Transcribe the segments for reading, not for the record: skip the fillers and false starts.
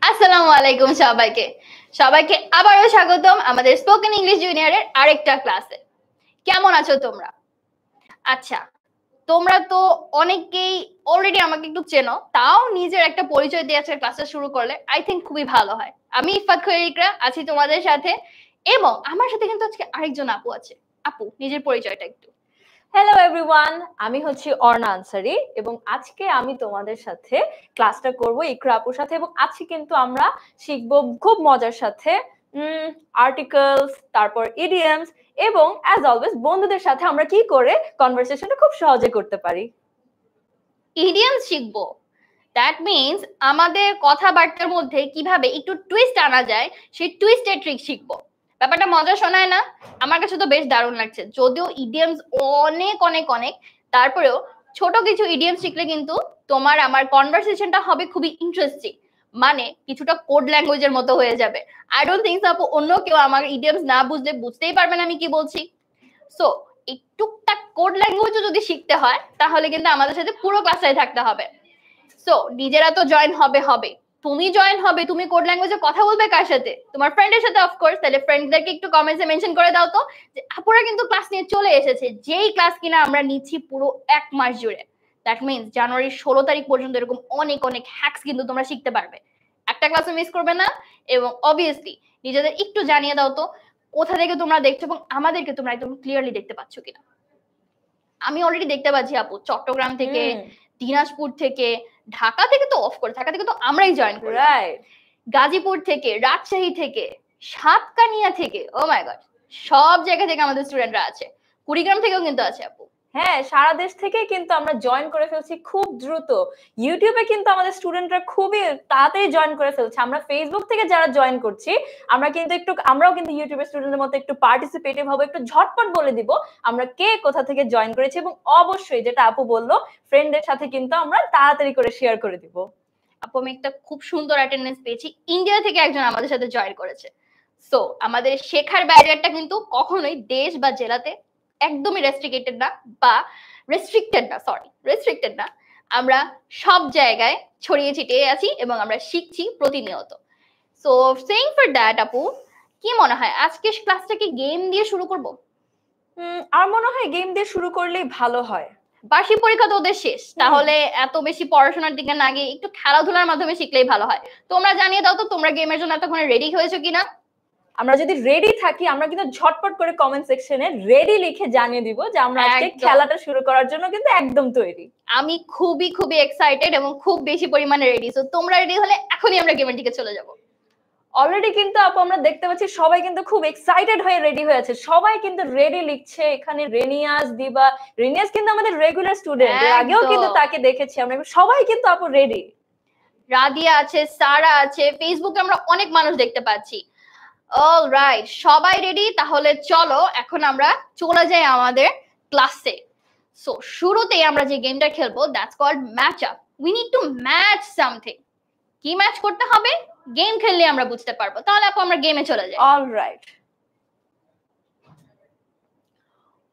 আসসালামু আলাইকুম সবাইকে সবাইকে আবারও স্বাগতম আমাদের স্পোকেন ইংলিশ জুনিয়রের আরেকটা ক্লাসে। কেমন আছো তোমরা? আচ্ছা, তোমরা তো অনেকেই অলরেডি আমাকে একটু চেনো, তাও নিজের একটা পরিচয় দিয়ে আজকে ক্লাসটা শুরু করলে আই থিংক খুবই ভালো হয়। আমি ইফাত খৈর ইকরা আছি তোমাদের সাথে, এবং আমার সাথে কিন্তু আজকে আরেকজন আপু আছে। আপু, নিজের পরিচয়টা একটু। হ্যালো এভরিওয়ান, আমি হচ্ছি অর্ণা আনসারি এবং আজকে আমি তোমাদের সাথে ক্লাসটা করব ইকরা আপুর সাথে। এবং আজকে কিন্তু আমরা শিখবো খুব মজার সাথে আর্টিকেলস, তারপর ইডিয়মস, এবং অ্যাজ অলওয়েজ বন্ধুদের সাথে আমরা কি করে কনভারসেশনটা খুব সহজে করতে পারি। ইডিয়মস শিখবো, দ্যাট মিনস আমাদের কথাবার্তার মধ্যে কিভাবে একটু টুইস্ট আনা যায় সেই টুইস্টের ট্রিক শিখবো। ব্যাপারটা মজা শোনায় না? আমার কাছে তো বেশ দারুণ লাগছে। যদিও ইডিয়মস অনেক অনেক অনেক, তারপরেও ছোট কিছু ইডিয়মস শিখলে কিন্তু তোমার আমার কনভারসেশনটা হবে খুবই ইন্টারেস্টিং, মানে কিছুটা কোড ল্যাঙ্গুয়েজের মতো হয়ে যাবে। আই ডোন্ট থিংক আপু অন্য কেউ আমার ইডিয়মস না বুঝলে বুঝতেই পারবে না আমি কি বলছি। সো এই টুকটাক কোড ল্যাঙ্গুয়েজও যদি শিখতে হয় তাহলে কিন্তু আমাদের সাথে পুরো ক্লাসে থাকতে হবে। সো নিজেরা তো জয়েন হবে, তুমি জয়েন হবে, তুমি কোড ল্যাঙ্গুয়েজে কথা বলবে কার সাথে? তোমার ফ্রেন্ডের সাথে অফকোর্স। তাহলে ফ্রেন্ডদেরকে একটু কমেন্টসে মেনশন করে দাও তো যে আপুরা কিন্তু ক্লাস নিয়ে চলে এসেছে, যেই ক্লাস কিনা আমরা নিচ্ছি পুরো 1 মাস জুড়ে। দ্যাট মিনস জানুয়ারির 16 তারিখ পর্যন্ত এরকম অনেক অনেক হ্যাকস কিন্তু তোমরা শিখতে পারবে। একটা ক্লাসও মিস করবে না। এবং অবভিয়াসলি নিজেদের একটু জানিয়ে দাও তো কোথা থেকে তোমরা দেখছো এবং আমাদেরকে তোমরা একদম ক্লিয়ারলি দেখতে পাচ্ছ কিনা। আমি অলরেডি দেখতে পাচ্ছি আপু চট্টগ্রাম থেকে, দিনাজপুর থেকে, ঢাকা থেকে, তো অফকোর্স ঢাকা থেকে তো আমরাই জয়েন করি, গাজীপুর থেকে, রাজশাহী থেকে, সাতকানিয়া থেকে, ও মাই গড, সব জায়গা থেকে আমাদের স্টুডেন্টরা আছে। কুড়িগ্রাম থেকেও কিন্তু আছে আপু। হ্যাঁ, সারা দেশ থেকে কিন্তু আমরা জয়েন করে ফেলছি খুব দ্রুত। ইউটিউবে কিন্তু আমাদের স্টুডেন্টরা খুবই তাড়াতাড়ি জয়েন করে ফেলছে। আমরা ফেসবুক থেকে যারা জয়েন করছি, আমরাও কিন্তু ইউটিউবের স্টুডেন্টের মতো একটু পার্টিসিপেটিভ হবো, একটু ঝটপট বলে দিব আমরা কে কোথা থেকে জয়েন করেছি। এবং অবশ্যই যেটা আপু বললো, ফ্রেন্ডদের সাথে কিন্তু আমরা তাড়াতাড়ি করে শেয়ার করে দিব। আপু, আমি একটা খুব সুন্দর অ্যাটেন্ডেন্স পেয়েছি, ইন্ডিয়া থেকে একজন আমাদের সাথে জয়েন করেছে। সো আমাদের শেখার ব্যারিয়ারটা কিন্তু কখনোই দেশ বা জেলাতে একদমই রেস্ট্রিক্টেড না, বা রেস্ট্রিক্টেড না। আমরা সব জায়গায় ছড়িয়ে ছিটিয়ে আছি এবং আমরা শিখছি প্রতিনিয়ত। সো সেইং ফর দ্যাট আপু, কি মনে হয় আজকে ক্লাসটা কি গেম দিয়ে শুরু করব? আমার মনে হয় গেম দিয়ে শুরু করলেই ভালো হয়। বার্ষিক পরীক্ষা তো ওদের শেষ, তাহলে এত বেশি পড়াশোনার দিকে না গিয়ে একটু খেলাধুলার মাধ্যমে শিখলেই ভালো হয়। তোমরা জানিয়ে দাও তো তোমরা গেমের জন্য এতক্ষণে রেডি হয়েছো কিনা। আমরা যদি রেডি থাকি আমরা কিন্তু ঝটপট করে কমেন্ট সেকশনে রেডি লিখে জানিয়ে দিব যে আমরা আজকে খেলাটা শুরু করার জন্য কিন্তু একদম তৈরি। আমি খুবই খুবই এক্সাইটেড এবং খুব বেশি পরিমাণে রেডি। সো তোমরা রেডি হলে এখনই আমরা গেমের দিকে চলে যাব। অলরেডি কিন্তু আপু আমরা দেখতে পাচ্ছি সবাই কিন্তু খুব এক্সাইটেড হয়ে রেডি হয়ে আছে। সবাই কিন্তু রেডি লিখছে। এখানে রেনিয়াস দিবা, রেনিয়াস কিন্তু আমাদের রেগুলার স্টুডেন্ট, এর আগেও কিন্তু তাকে দেখেছি আমরা। সবাই কিন্তু আপু রেডি। রাদিয়া আছে, সারা আছে, ফেসবুকে আমরা অনেক মানুষ দেখতে পাচ্ছি। অলরাইট, সবাই রেডি, তাহলে চলো এখন আমরা চলে যাই আমাদের ক্লাসে। সো শুরুতেই আমরা যে গেমটা খেলবো that's called match up. We need to match something. কি ম্যাচ করতে হবে গেম খেললে আমরা বুঝতে পারবো। তাহলে আপু আমরা গেমে চলে যাই। Alright,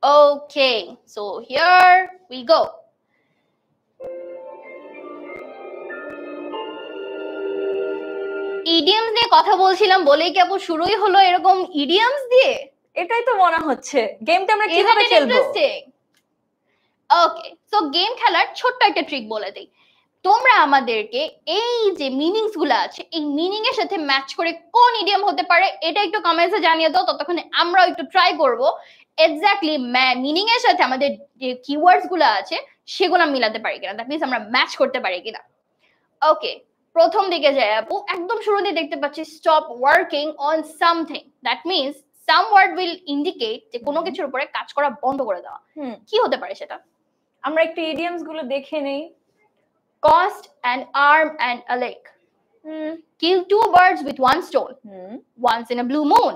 okay, so here we go. Idioms নিয়ে কথা বলছিলাম বলেই কি আপু শুরুই হলো এরকম ইডিয়মস দিয়ে? এটাই তো মনে হচ্ছে। গেমটা আমরা কিভাবে খেলবো? ওকে, সো গেম খেলার ছোট্ট একটা ট্রিক বলে দেই। তোমরা আমাদেরকে এই যে মিনিংস গুলো আছে এই মিনিং এর সাথে ম্যাচ করে কোন ইডিয়ম হতে পারে এটা একটু কমেন্টসে জানিয়ে দাও। ততক্ষণে আমরাও একটু ট্রাই করব এক্স্যাক্টলি মিনিং এর সাথে আমাদের যে কিওয়ার্ডস গুলো আছে সেগুলো মিলাতে পারি কিনা, দ্যাট মিন্স আমরা ম্যাচ করতে পারি কিনা। ওকে, প্রথম দিকে যাই আপু, একদম শুরুতে দেখতে পাচ্ছি stop working on something. That means some word will indicate যে কোনো কিছুর উপরে কাজ করা বন্ধ করে দেওয়া। কি হতে পারে সেটা? আমরা একটু ইডিয়মস গুলো দেখে নেই। Cost an arm and a leg. Kill 2 birds with 1 stone. Once in a blue moon.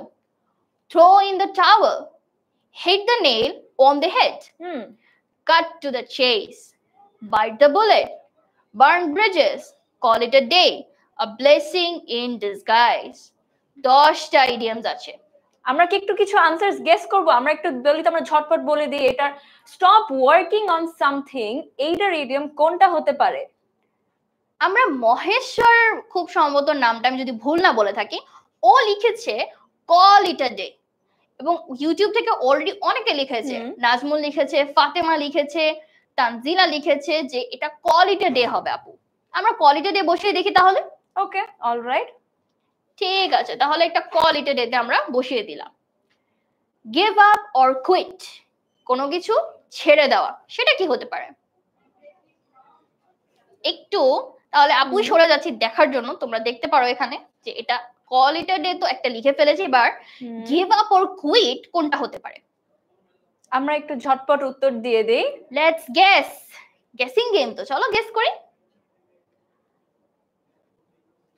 Throw in the towel. Hit the nail on the head. Cut to the chase. Bite the bullet. Burn bridges. Call it a day. A blessing in disguise. 10টা idioms আছে। আমরা কি একটু কিছু answers guess করব? আমরা একটু বলি তো, আমরা ঝটপট বলে দিই। এটা স্টপ ওয়ার্কিং অন সামথিং, এইটার ইডিয়ম কোনটা হতে পারে? আমরা মহেশ্বর, খুব সম্ভবত নামটা আমি যদি ভুল না বলে থাকি, ও লিখেছে কল ইট আ ডে, এবং ইউটিউব থেকে অলরেডি অনেকে লিখেছে, নাজমুল লিখেছে, ফাতেমা লিখেছে, তানজিলা লিখেছে যে এটা কল ইট আ ডে হবে আপু। আমরা কল ইট আ ডে বসিয়ে দেখি তাহলে। ওকে, অলরাইট, ঠিক আছে, তাহলে একটা কল ইট আ ডে তে আমরা বসিয়ে দিলাম। গিভ আপ অর কুইট, কোনো কিছু ছেড়ে দেওয়া, সেটা কি হতে পারে? একটু তাহলে আপুই সরে যাচ্ছি দেখার জন্য, তোমরা দেখতে পারো এখানে যে এটা কল ইট আ ডে তো একটা লিখে ফেলেছি, এবার গিভ আপ অর কুইট কোনটা হতে পারে? আমরা একটু ঝটপট উত্তর দিয়ে দেই। লেটস গেস, গেসিং গেম তো, চলো গেস করি।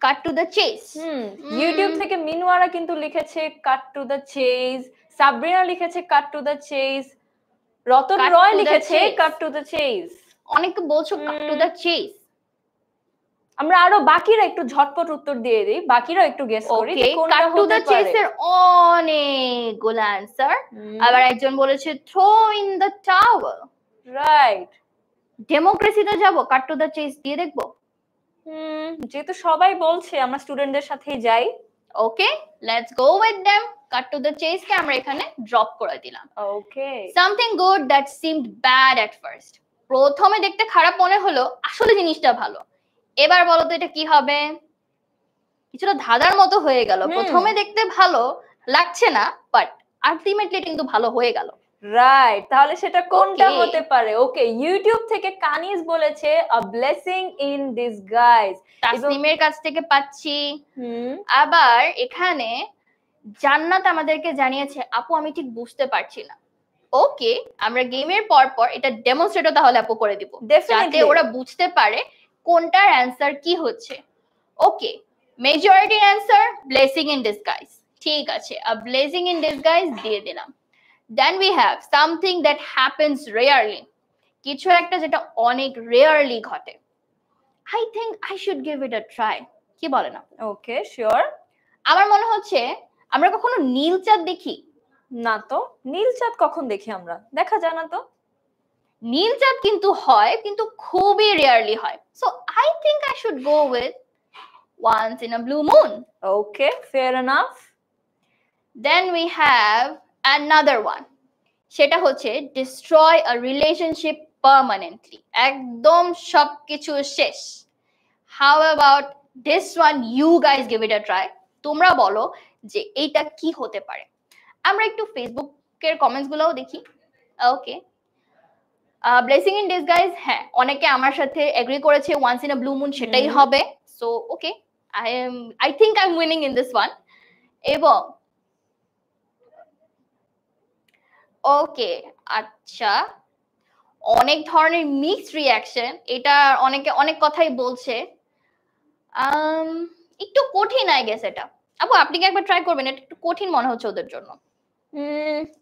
কাট টু দ্য চেস। ইউটিউব থেকে মিনুয়ারা কিন্তু লিখেছে কাট টু দ্য চেস, সাবরিনা লিখেছে কাট টু দ্য চেস, রতন রয় লিখেছে কাট টু দ্য চেস। অনেকে বলছো কাট টু দ্য চেস। আমরা আরো বাকিরা একটু ঝটপট উত্তর দিয়ে দেই, বাকিরা একটু গেস করি যে কোনটা হতে পারে। কাট টু দ্য চেস এর অনেকগুলো অ্যানসার। আবার একজন বলেছে throw in the towel, right. ডেমোক্রেসিতে যাব, কাট টু দ্য চেস দিয়ে দেখবো। যেহেতু সবাই বলছে আমরা স্টুডেন্টদের সাথেই যাই, okay let's go with them. Cut to the chase কে আমরা এখানে ড্রপ করে দিলাম। Okay, something good that seemed bad at first, প্রথমে দেখতে খারাপ মনে হলো, আসলে জিনিসটা ভালো। এবার বলো তো এটা কি হবে? কিছুটা ধাঁধার মতো হয়ে গেল, প্রথমে দেখতে ভালো লাগছে না, বাট আলটিমেটলি কিন্তু ভালো হয়ে গেল। রাইট, তাহলে সেটা কোনটা হতে পারে? ওকে, ইউটিউব থেকে কানিজ বলেছে আ ব্লেসিং ইন ডিসগাইজ, তাসনিমের কাছ থেকে পাচ্ছি। আবার এখানে জান্নাত আমাদেরকে জানিয়েছে আপু আমি ঠিক বুঝতে পারছি না। ওকে, আমরা গেমের পর পর এটা ডেমনস্ট্রেটও তাহলে আপু করে দিব, যাতে ওরা বুঝতে পারে কোনটার অ্যানসার কি হচ্ছে। ওকে, মেজরিটির অ্যানসার ব্লেসিং ইন ডিসগাইজ, ঠিক আছে, আ ব্লেসিং ইন ডিসগাইজ দিয়ে দিলাম। Then we have something that happens rarely, কিছু একটা যেটা অনেক রেয়ারলি ঘটে। I think I should give it a try, কি বলেন না? ওকে, শিওর। আমার মনে হচ্ছে আমরা কখনো নীল চাঁদ দেখি না তো, নীল চাঁদ কখন দেখি আমরা? দেখা যায় না তো। নীল চাঁদ কিন্তু হয়, কিন্তু খুবই রেয়ারলি হয়। So I think I should go with once in a blue moon. Okay, fair enough. Then we have another one, সেটা হচ্ছে destroy a relationship permanently, একদম সবকিছু শেষ। How about this one? You guys give it a try. তোমরা বলো যে এইটা কি হতে পারে। আমরা একটু ফেসবুকের কমেন্টস গুলোও দেখি। ওকে, ব্লেসিং ইন ডিসগাইজ, হ্যাঁ অনেকে আমার সাথে এগ্রি করেছে once in a blue moon সেটাই হবে। So okay, I think I'm winning in this one. এবং ওকে, আচ্ছা, অনেক ধরনের মিক্সড রিঅ্যাকশন, এটা অনেকে অনেক কথাই বলছে, একটু কঠিন আই গেস এটা। আপু আপনি কি একবার ট্রাই করবেন? এটা একটু কঠিন মনে হচ্ছে ওদের জন্য।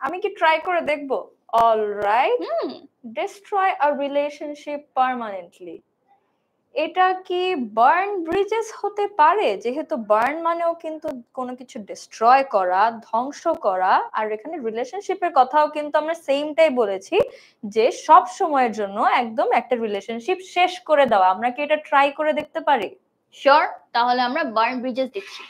আমি কি ট্রাই করে দেখব? Alright, destroy a relationship permanently, এটা কি বার্ন ব্রিজেস হতে পারে? যেহেতু বার্ন মানেও কিন্তু কোনো কিছু ডিস্ট্রয় করা, ধ্বংস করা, আর এখানে রিলেশনশিপের কথাও কিন্তু আমরা সেমটাই বলেছি যে সব সময়ের জন্য একদম একটা রিলেশনশিপ শেষ করে দেওয়া। আমরা কি এটা ট্রাই করে দেখতে পারি? শিওর, তাহলে আমরা বার্ন ব্রিজেস দেখছি।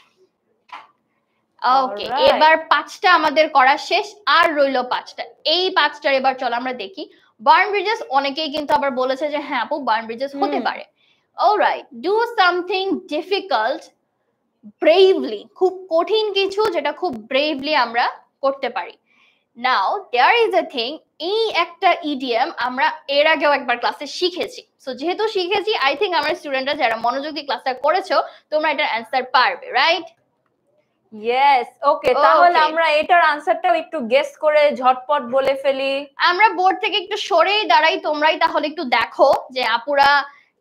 ওকে, এবার 5টা আমাদের করা শেষ, আর রইলো 5টা। এই 5টার এবার চল আমরা দেখি। বার্ন ব্রিজেস অনেকেই কিন্তু আবার বলেছে যে হ্যাঁ আপু বার্ন ব্রিজেস হতে পারে। Alright, do something difficult bravely, খুব কঠিন কিছু যেটা খুব ব্রেভলি আমরা করতে পারি। নাও দেয়ার ইজ আ থিং, এই একটা ইডিয়াম আমরা এর আগেও একবার ক্লাসে শিখেছি। সো যেহেতু শিখেছি, আই থিঙ্ক আমার স্টুডেন্টরা যারা মনোযোগ দিয়ে ক্লাসটা করেছো তোমরা এটার অ্যান্সার পারবে, রাইট? ইয়েস, ওকে, তাহলে আমরা এটার আনসারটাও একটু গেস করে ঝটপট বলে ফেলি। আমরা বোর্ড থেকে একটু সরেই দাঁড়াই, তোমরাই তাহলে একটু দেখো যে আপুরা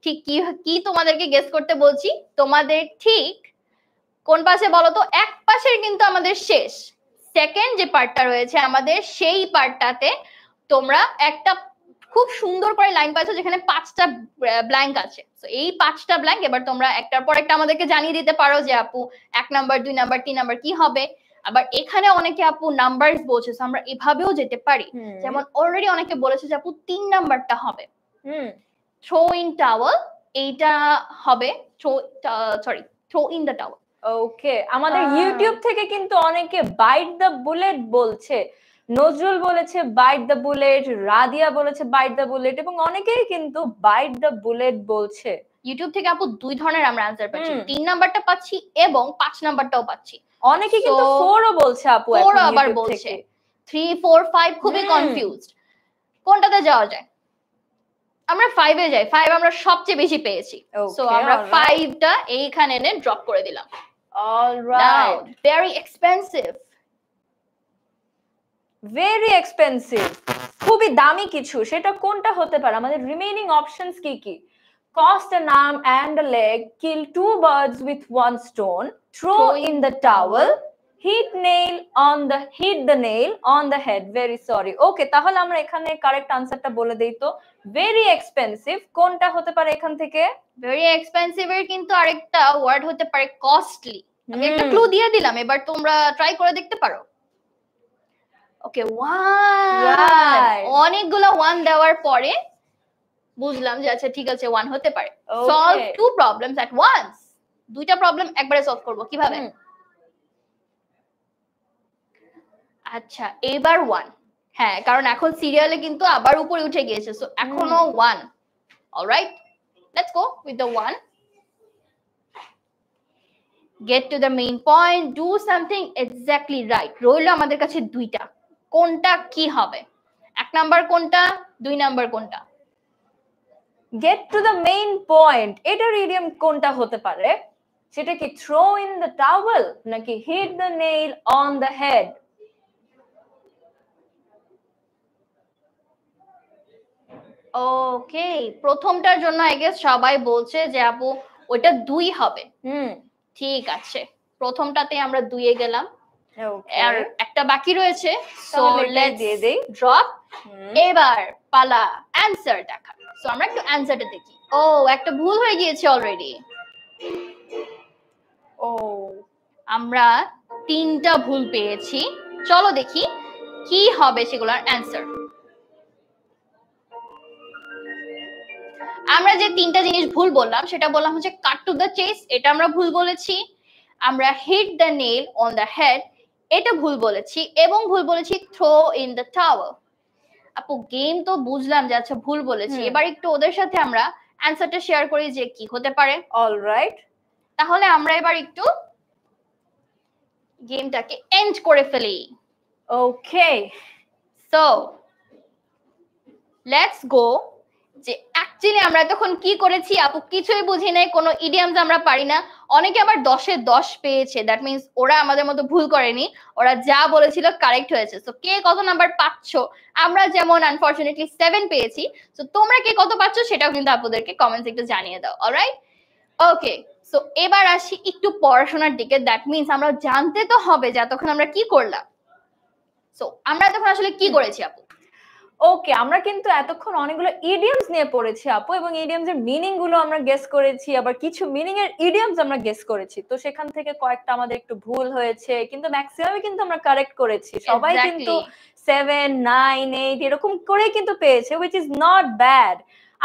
ঠিক কি কি তোমাদেরকে গেস করতে বলছি। তোমাদের ঠিক কোন পাশে বলো তো? এক পাশের কিন্তু আমাদের শেষ, সেকেন্ড যে পার্টটা রয়েছে আমাদের, সেই পার্টটাতে তোমরা একটা খুব সুন্দর করে লাইন পাচ্ছ যেখানে 5টা ব্ল্যাঙ্ক আছে। তো এই 5টা ব্ল্যাঙ্ক এবার তোমরা একটার পর একটা আমাদেরকে জানিয়ে দিতে পারো যে আপু 1 নাম্বার 2 নাম্বার 3 নাম্বার কি হবে। আবার এখানে অনেকে আপু নাম্বারস বলছে, আমরা এভাবেও যেতে পারি। যেমন অলরেডি অনেকে বলেছে যে আপু 3 নাম্বারটা হবে, থ্রো ইন টাওয়াল এইটা হবে থ্রো ইন দ্য টাওয়ার। ওকে, আমাদের ইউটিউব থেকে কিন্তু অনেকে বাইট দ্য বুলেট বলছে, নজরুল বলেছে বাইট দ্য বুলেট, রাদিয়া বলেছে বাইট দ্য বুলেট, এবং অনেকেই কিন্তু বাইট দ্য বুলেট বলছে। ইউটিউব থেকে আপু দুই ধরনের আমরা অ্যানসার পাচ্ছি, 3 নাম্বারটা পাচ্ছি এবং 5 নাম্বারটাও পাচ্ছি। অনেকে কিন্তু 4ও বলছে আপু, 4 আবার বলছে, 3 4 5 খুবই কনফিউজড। কোনটাতে যাওয়া যায়? আমরা 5 এ যাই, 5 আমরা সবচেয়ে বেশি পেয়েছি, সো আমরা 5টা এইখানে এনে ড্রপ করে দিলাম। Alright, very expensive, very expensive, খুবই দামি কিছু, সেটা কোনটা হতে পারে? আমাদের রিমেইনিং অপশনস কি কি? Cost an arm and a leg, kill 2 birds with 1 stone, throw in the towel, hit the nail on the head. Very sorry. Okay, তাহলে আমরা এখানে কারেক্ট আনসারটা বলে দেই তো। ভেরি এক্সপেন্সিভ কোনটা হতে পারে এখান থেকে? ভেরি এক্সপেন্সিভ এর কিন্তু আরেকটা ওয়ার্ড হতে পারে কস্টলি। আমি একটা ক্লু দিয়ে দিলাম, এবার তোমরা ট্রাই করে দেখতে পারো। ওকে, 1, অনেকগুলো 1 দেওয়ার পরে বুঝলাম যে আচ্ছা ঠিক আছে 1 হতে পারে। সলভ 2 প্রবলেমস এট ওয়ান্স, দুইটা প্রবলেম একবারে সলভ করব কিভাবে? আচ্ছা, এবার 1, হ্যাঁ, কারণ এখন সিরিয়ালে কিন্তু আবার উপরে উঠে গিয়েছে, সো এখনো 1। Alright, let's go with the 1। Get to the main point, do something exactly right. রইলো আমাদের কাছে দুইটা, কোনটা কি হবে? 1 নাম্বার কোনটা, 2 নাম্বার কোনটা? Get to the main point, এটার ইডিয়ম কোনটা হতে পারে? সেটা কি throw in the towel নাকি hit the nail on the head? ওকে, প্রথমটার জন্য আই গেস সবাই বলছে যে আপু ওটা 2 হবে। ঠিক আছে, প্রথমটাতে আমরা 2 এ গেলাম, আর একটা বাকি রয়েছে, সো লেটস দিয়ে দেই ড্রপ। এবার পালা অ্যানসার দেখা, সো আমরা একটু অ্যানসারটা দেখি। ও, একটা ভুল হয়ে গিয়েছে অলরেডি। ও, আমরা 3টা ভুল পেয়েছি, চলো দেখি কি হবে সেগুলোর অ্যানসার। আমরা যে 3টা জিনিস ভুল বললাম সেটা বললাম হচ্ছে কাট টু দ্য চেস, এটা আমরা ভুল বলেছি। আমরা hit the nail on the head, এটা ভুল বলেছি, এবং ভুল বলেছি থ্রো ইন দ্য টাওয়েল। আপু গেম তো বুঝলাম যে আচ্ছা ভুল বলেছি, এবার একটু ওদের সাথে আমরা অ্যানসারটা শেয়ার করি যে কি হতে পারে। অলরাইট, তাহলে আমরা এবার একটু গেমটাকে এন্ড করে ফেলি। ওকে, সো লেটস গো। যে অ্যাকচুয়ালি আমরা তখন কি করেছি আপু, কিছুই বুঝি নাই, কোনো ইডিয়ামস আমরা পারি না। অনেকে আবার 10-এ 10 পেয়েছে, দ্যাট মিন্স ওরা আমাদের মতো ভুল করেনি, ওরা যা বলেছিল কারেক্ট হয়েছে। সো কে কত নাম্বার পাচ্ছ? আমরা যেমন আনফরচুনেটলি 7 পেয়েছি, সো তোমরা কে কত পাচ্ছ সেটাও কিন্তু আপুদেরকে কমেন্টস একটু জানিয়ে দাও। অলরাইট, ওকে, সো এবার আসি একটু পড়াশোনার দিকে। দ্যাট মিন্স আমরা জানতে তো হবে যে এতক্ষণ আমরা কি করলাম। সো আমরা তখন আসলে কি করেছি আপু? ওকে, আমরা কিন্তু এতক্ষণ অনেকগুলো ইডিয়মস নিয়ে পড়েছি আপু, এবং ইডিয়মস এর মিনিং গুলো আমরা গেস করেছি, আবার কিছু মিনিং এর ইডিয়মস আমরা গেস করেছি। তো সেখান থেকে কয়েকটা আমাদের একটু ভুল হয়েছে, কিন্তু ম্যাক্সিমামই কিন্তু আমরা কারেক্ট করেছি। সবাই কিন্তু 7 9 8 এরকম করে কিন্তু পেয়েছে, which is not bad।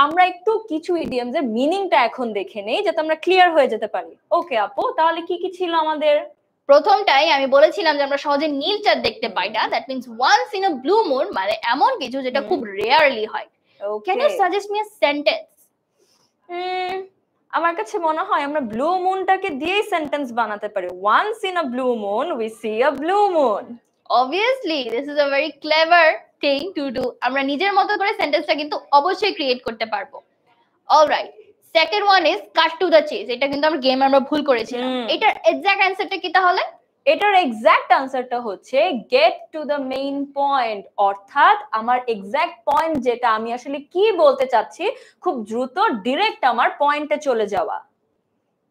আমরা একটু কিছু ইডিয়মস এর মিনিংটা এখন দেখে নেই যাতে আমরা ক্লিয়ার হয়ে যেতে পারি। ওকে আপু, তাহলে কি কি ছিল আমাদের? প্রথমটাই আমি বলেছিলাম যে আমরা সহজে নীল চাঁদ দেখতে পাই না, that means once in a blue moon, মানে এমন কিছু যেটা খুব রেয়ারলি হয়। Can you suggest me a sentence? আমার কাছে মনে হয় আমরা ব্লু মুনটাকে দিয়েই সেন্টেন্স বানাতে পারি। Once in a blue moon we see a blue moon. Obviously this is a very clever thing to do. আমরা নিজের মতো করে সেন্টেন্সটা কিন্তু অবশ্যই ক্রিয়েট করতে পারবো। Alright, second one is cut to the chase, এটা কিন্তু আমরা গেম আমরা ভুল করেছিলাম। এটার এক্সাক্ট অ্যানসারটা কি তাহলে? এটার এক্সাক্ট আনসারটা হচ্ছে get to the main point, অর্থাৎ আমার এক্সাক্ট পয়েন্ট যেটা, আমি আসলে কি বলতে চাচ্ছি, খুব দ্রুত ডিরেক্ট আমার পয়েন্টে চলে যাওয়া।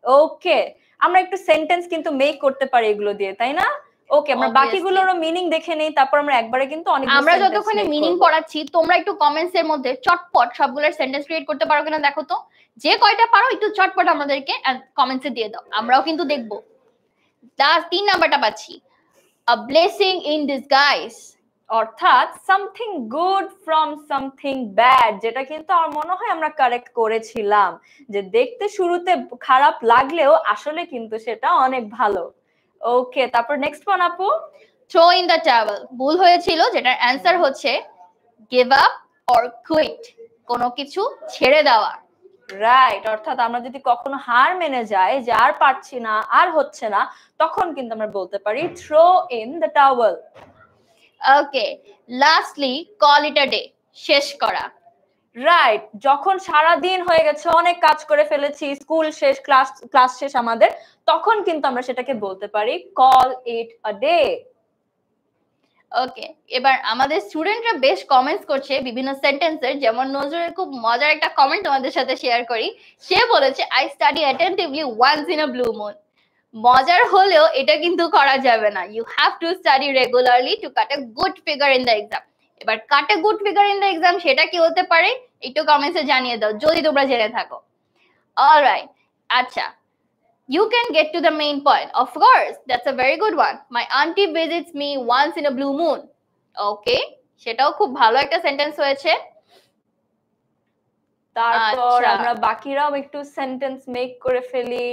ওকে, আমরা একটু সেন্টেন্স কিন্তু মেক করতে পারি এগুলো দিয়ে, তাই না? ওকে, আমরা বাকিগুলোরও মিনিং দেখে নেই, তারপর আমরা একবারে কিন্তু অনেক আমরা যতক্ষণে মিনিং পড়াচ্ছি তোমরা একটু কমেন্টস এর মধ্যে চটপট সবগুলোর সেন্টেন্স ক্রিয়েট করতে পারো কিনা দেখো তো। যে কয়টা পারো একটু চটপট আমাদেরকে কমেন্টসে দিয়ে দাও, আমরাও কিন্তু দেখবো। 3 নাম্বারটা পাচ্ছি, a blessing in disguise, অর্থাৎ something good from something bad, যেটা কিন্তু আমার মনে হয় আমরা কারেক্ট করেছিলাম, যে দেখতে শুরুতে খারাপ লাগলেও আসলে কিন্তু সেটা অনেক ভালো। ওকে, তারপর নেক্সট ওয়ান আপু। থ্রো ইন দ্য টাওয়েল ভুল হয়েছিল, যেটার অ্যান্সার হচ্ছে গিভ আপ অর কুইট, কোনো কিছু ছেড়ে দেওয়া। রাইট, অর্থাৎ আমরা যদি কখনো হার মেনে যাই যে আর পারছি না, আর হচ্ছে না, তখন কিন্তু আমরা বলতে পারি throw in the towel. Okay, lastly call it a day, শেষ করা। রাইট, যখন সারা দিন হয়ে গেছে, অনেক কাজ করে ফেলেছি, স্কুল শেষ, ক্লাস শেষ আমাদের, তখন কিন্তু আমরা সেটাকে বলতে পারি কল ইট আ ডে। ওকে, এবার আমাদের স্টুডেন্টরা বেশ কমেন্টস করছে বিভিন্ন সেন্টেন্সের, যেমন নজরুলের খুব মজার একটা কমেন্ট তোমাদের সাথে শেয়ার করি। সে বলেছে I study attentively once in a blue moon. মজার হলেও এটা কিন্তু করা যাবে না, you have to study regularly to cut a good figure in the exam. এবার cut a good figure in the exam সেটা কি হতে পারে একটু কমেন্টসে জানিয়ে দাও যদি তোমরা জেনে থাকো। অলরাইট, আচ্ছা, you can get to the main point. Of course, that's a very good one. My auntie visits me once in a blue moon. Okay, সেটাও খুব ভালো একটা সেন্টেন্স হয়েছে। তারপর আমরা বাকিরাও একটু সেন্টেন্স মেক করে ফেলি।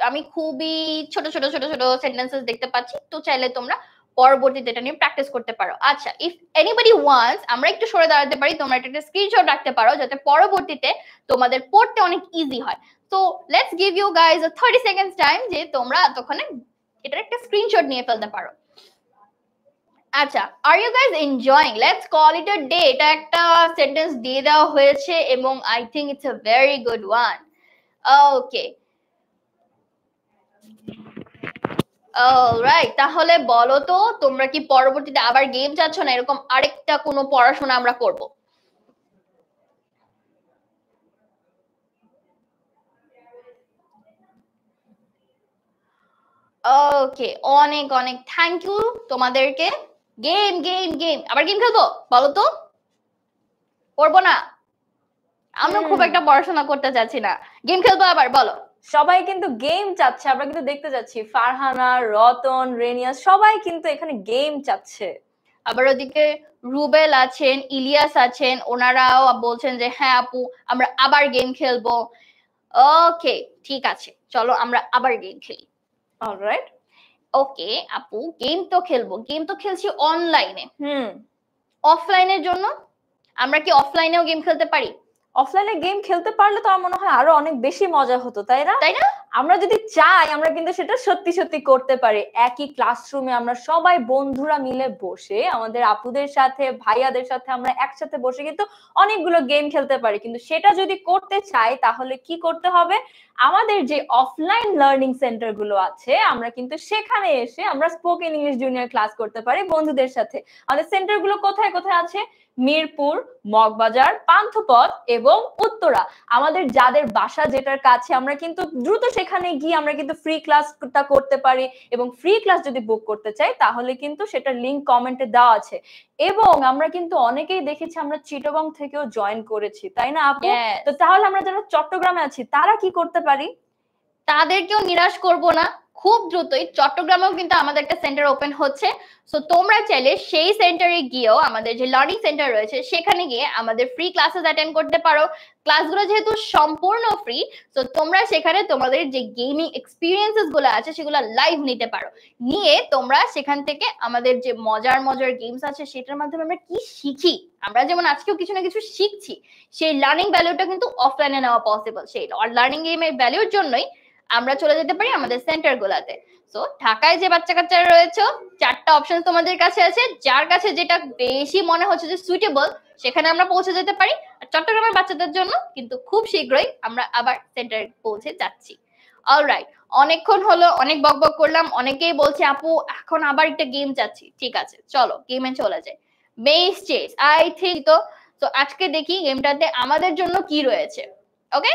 আমি খুবই ছোট ছোট ছোট ছোট সেন্টেন্সেস দেখতে পাচ্ছি, তো চাইলে তোমরা পরবর্তীতে এটা নিয়ে প্র্যাকটিস করতে পারো। আচ্ছা, ইফ এনিবডি ওয়ান্টস, আমরা একটু সরে দাঁড়াতে পারি, তোমরা একটা স্ক্রিনশট রাখতে পারো যাতে পরবর্তীতে তোমাদের পড়তে অনেক ইজি হয়। তো let's give you guys 30 seconds time, যে তোমরা ততক্ষণে এটার একটা স্ক্রিনশট নিয়ে ফেলতে পারো। আচ্ছা, are you guys enjoying let's call it a day, এটা একটা সেন্টেন্স দিয়ে দেওয়া হয়েছে এবং I think it's a very good one. Okay, alright, তাহলে বলো তো তোমরা কি পরবর্তীতে আবার গেম চাচ্ছ না এরকম আরেকটা কোনো পড়াশোনা আমরা করব? ওকে, অনেক অনেক থ্যাংক ইউ তোমাদেরকে। গেম গেম গেম, আবার গেম খেলবো বলো তো? করবো না, আমরা খুব একটা পড়াশোনা করতে চাচ্ছি না, গেম খেলবো আবার বলো। সবাই কিন্তু গেম চাচ্ছে, আমরা কিন্তু দেখতে যাচ্ছি ফারহানা, রতন, রেনিয়া সবাই কিন্তু এখানে গেম চাচ্ছে। আবার ওদিকে রুবেল আছেন, ইলিয়াস আছেন, ওনারাও বলছেন যে হ্যাঁ আপু আমরা আবার গেম খেলবো। ওকে, ঠিক আছে, চলো আমরা আবার গেম খেলি। অলরাইট, ওকে আপু, গেম তো খেলবো, গেম তো খেলছি অনলাইনে, অফলাইনের জন্য আমরা কি অফলাইনেও গেম খেলতে পারি? অফলাইনে গেম খেলতে পারলে তো আমার মনে হয় আরো অনেক বেশি মজা হতো, তাই না? তাই না? আমরা যদি চাই আমরা কিন্তু সেটা সত্যি সত্যি করতে পারি। একই ক্লাসরুমে আমরা সবাই বন্ধুরা মিলে বসে আমাদের আপুদের সাথে, ভাইয়াদের সাথে আমরা একসাথে বসে কিন্তু অনেকগুলো গেম খেলতে পারি। কিন্তু সেটা যদি করতে চাই তাহলে কি করতে হবে? আমাদের যে অফলাইন লার্নিং সেন্টার গুলো আছে, আমরা কিন্তু সেখানে এসে আমরা স্পোকেন ইংলিশ জুনিয়র ক্লাস করতে পারি বন্ধুদের সাথে। আমাদের সেন্টার গুলো কোথায় কোথায় আছে? মিরপুর, মগবাজার, পান্থপথ এবং উত্তরা। আমাদের যাদের বাসা যেটার কাছে, আমরা কিন্তু দ্রুত সেখানে গিয়ে আমরা কিন্তু ফ্রি ক্লাসটা করতে পারি, এবং ফ্রি ক্লাস যদি বুক করতে চাই তাহলে কিন্তু সেটার লিংক কমেন্টে দেওয়া আছে। এবং আমরা কিন্তু অনেকেই দেখেছি আমরা চিটাগং থেকেও জয়েন করেছি, তাই না আপু? তো তাহলে আমরা যারা চট্টগ্রামে আছি তারা কি করতে পারি? তাদেরকেও নিরাশ করব না, খুব দ্রুতই চট্টগ্রামেও কিন্তু আমাদের একটা সেন্টার ওপেন হচ্ছে। সো তোমরা চাইলে সেই সেন্টারে গিয়েও, আমাদের যে লার্নিং সেন্টার রয়েছে সেখানে গিয়ে আমাদের ফ্রি ক্লাসেস অ্যাটেন্ড করতে পারো। ক্লাসগুলো যেহেতু সম্পূর্ণ ফ্রি, সো তোমরা সেখানে তোমাদের যে গেমিং এক্সপিরিয়েন্সেস গুলো আছে সেগুলো লাইভ নিতে পারো। নিয়ে তোমরা সেখান থেকে আমাদের যে মজার মজার গেমস আছে সেটার মাধ্যমে আমরা কি শিখি, আমরা যেমন আজকেও কিছু না কিছু শিখছি, সেই লার্নিং ভ্যালুটা কিন্তু অফলাইনে নেওয়া পসিবল। সেই লার্নিং গেমের ভ্যালুর জন্যই আমরা চলে যেতে পারি আমাদের সেন্টার গুলাতে। সো ঢাকায় যে বাচ্চা কাচ্চারা রয়েছে, 4টা অপশন তোমাদের কাছে আছে, যার কাছে যেটা বেশি মনে হচ্ছে যে সুইটেবল সেখানে আমরা পৌঁছে যেতে পারি। আর চট্টগ্রামের বাচ্চাদের জন্য কিন্তু খুব শীঘ্রই আমরা আবার সেন্টারে পৌঁছে যাচ্ছি। অলরাইট, অনেকক্ষণ হলো, অনেক বকবক করলাম, অনেকেই বলছে আপু এখন আবার একটা গেম চাচ্ছি। ঠিক আছে, চলো গেমে চলে যাই। মেজ চেস, আই থিংক তো আজকে দেখি গেমটাতে আমাদের জন্য কি রয়েছে। ওকে,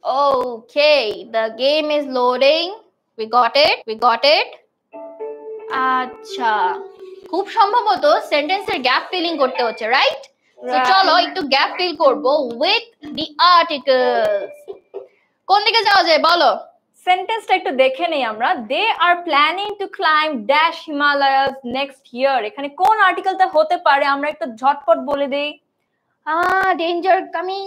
okay, the game is loading. We got it. আচ্ছা, খুব সম্ভবত সেন্টেন্সের গ্যাপ ফিলিং করতে হচ্ছে, রাইট? তো চলো একটু গ্যাপ ফিল করব উইথ দি আর্টিকেলস। কোন দিকে যাওয়া যায় বলো? সেন্টেন্সটা একটু দেখে নেই আমরা। They are planning to climb dash Himalayas next year. এখানে কোন আর্টিকেলটা হতে পারে আমরা একটু ঝটপট বলে দেই। Danger coming.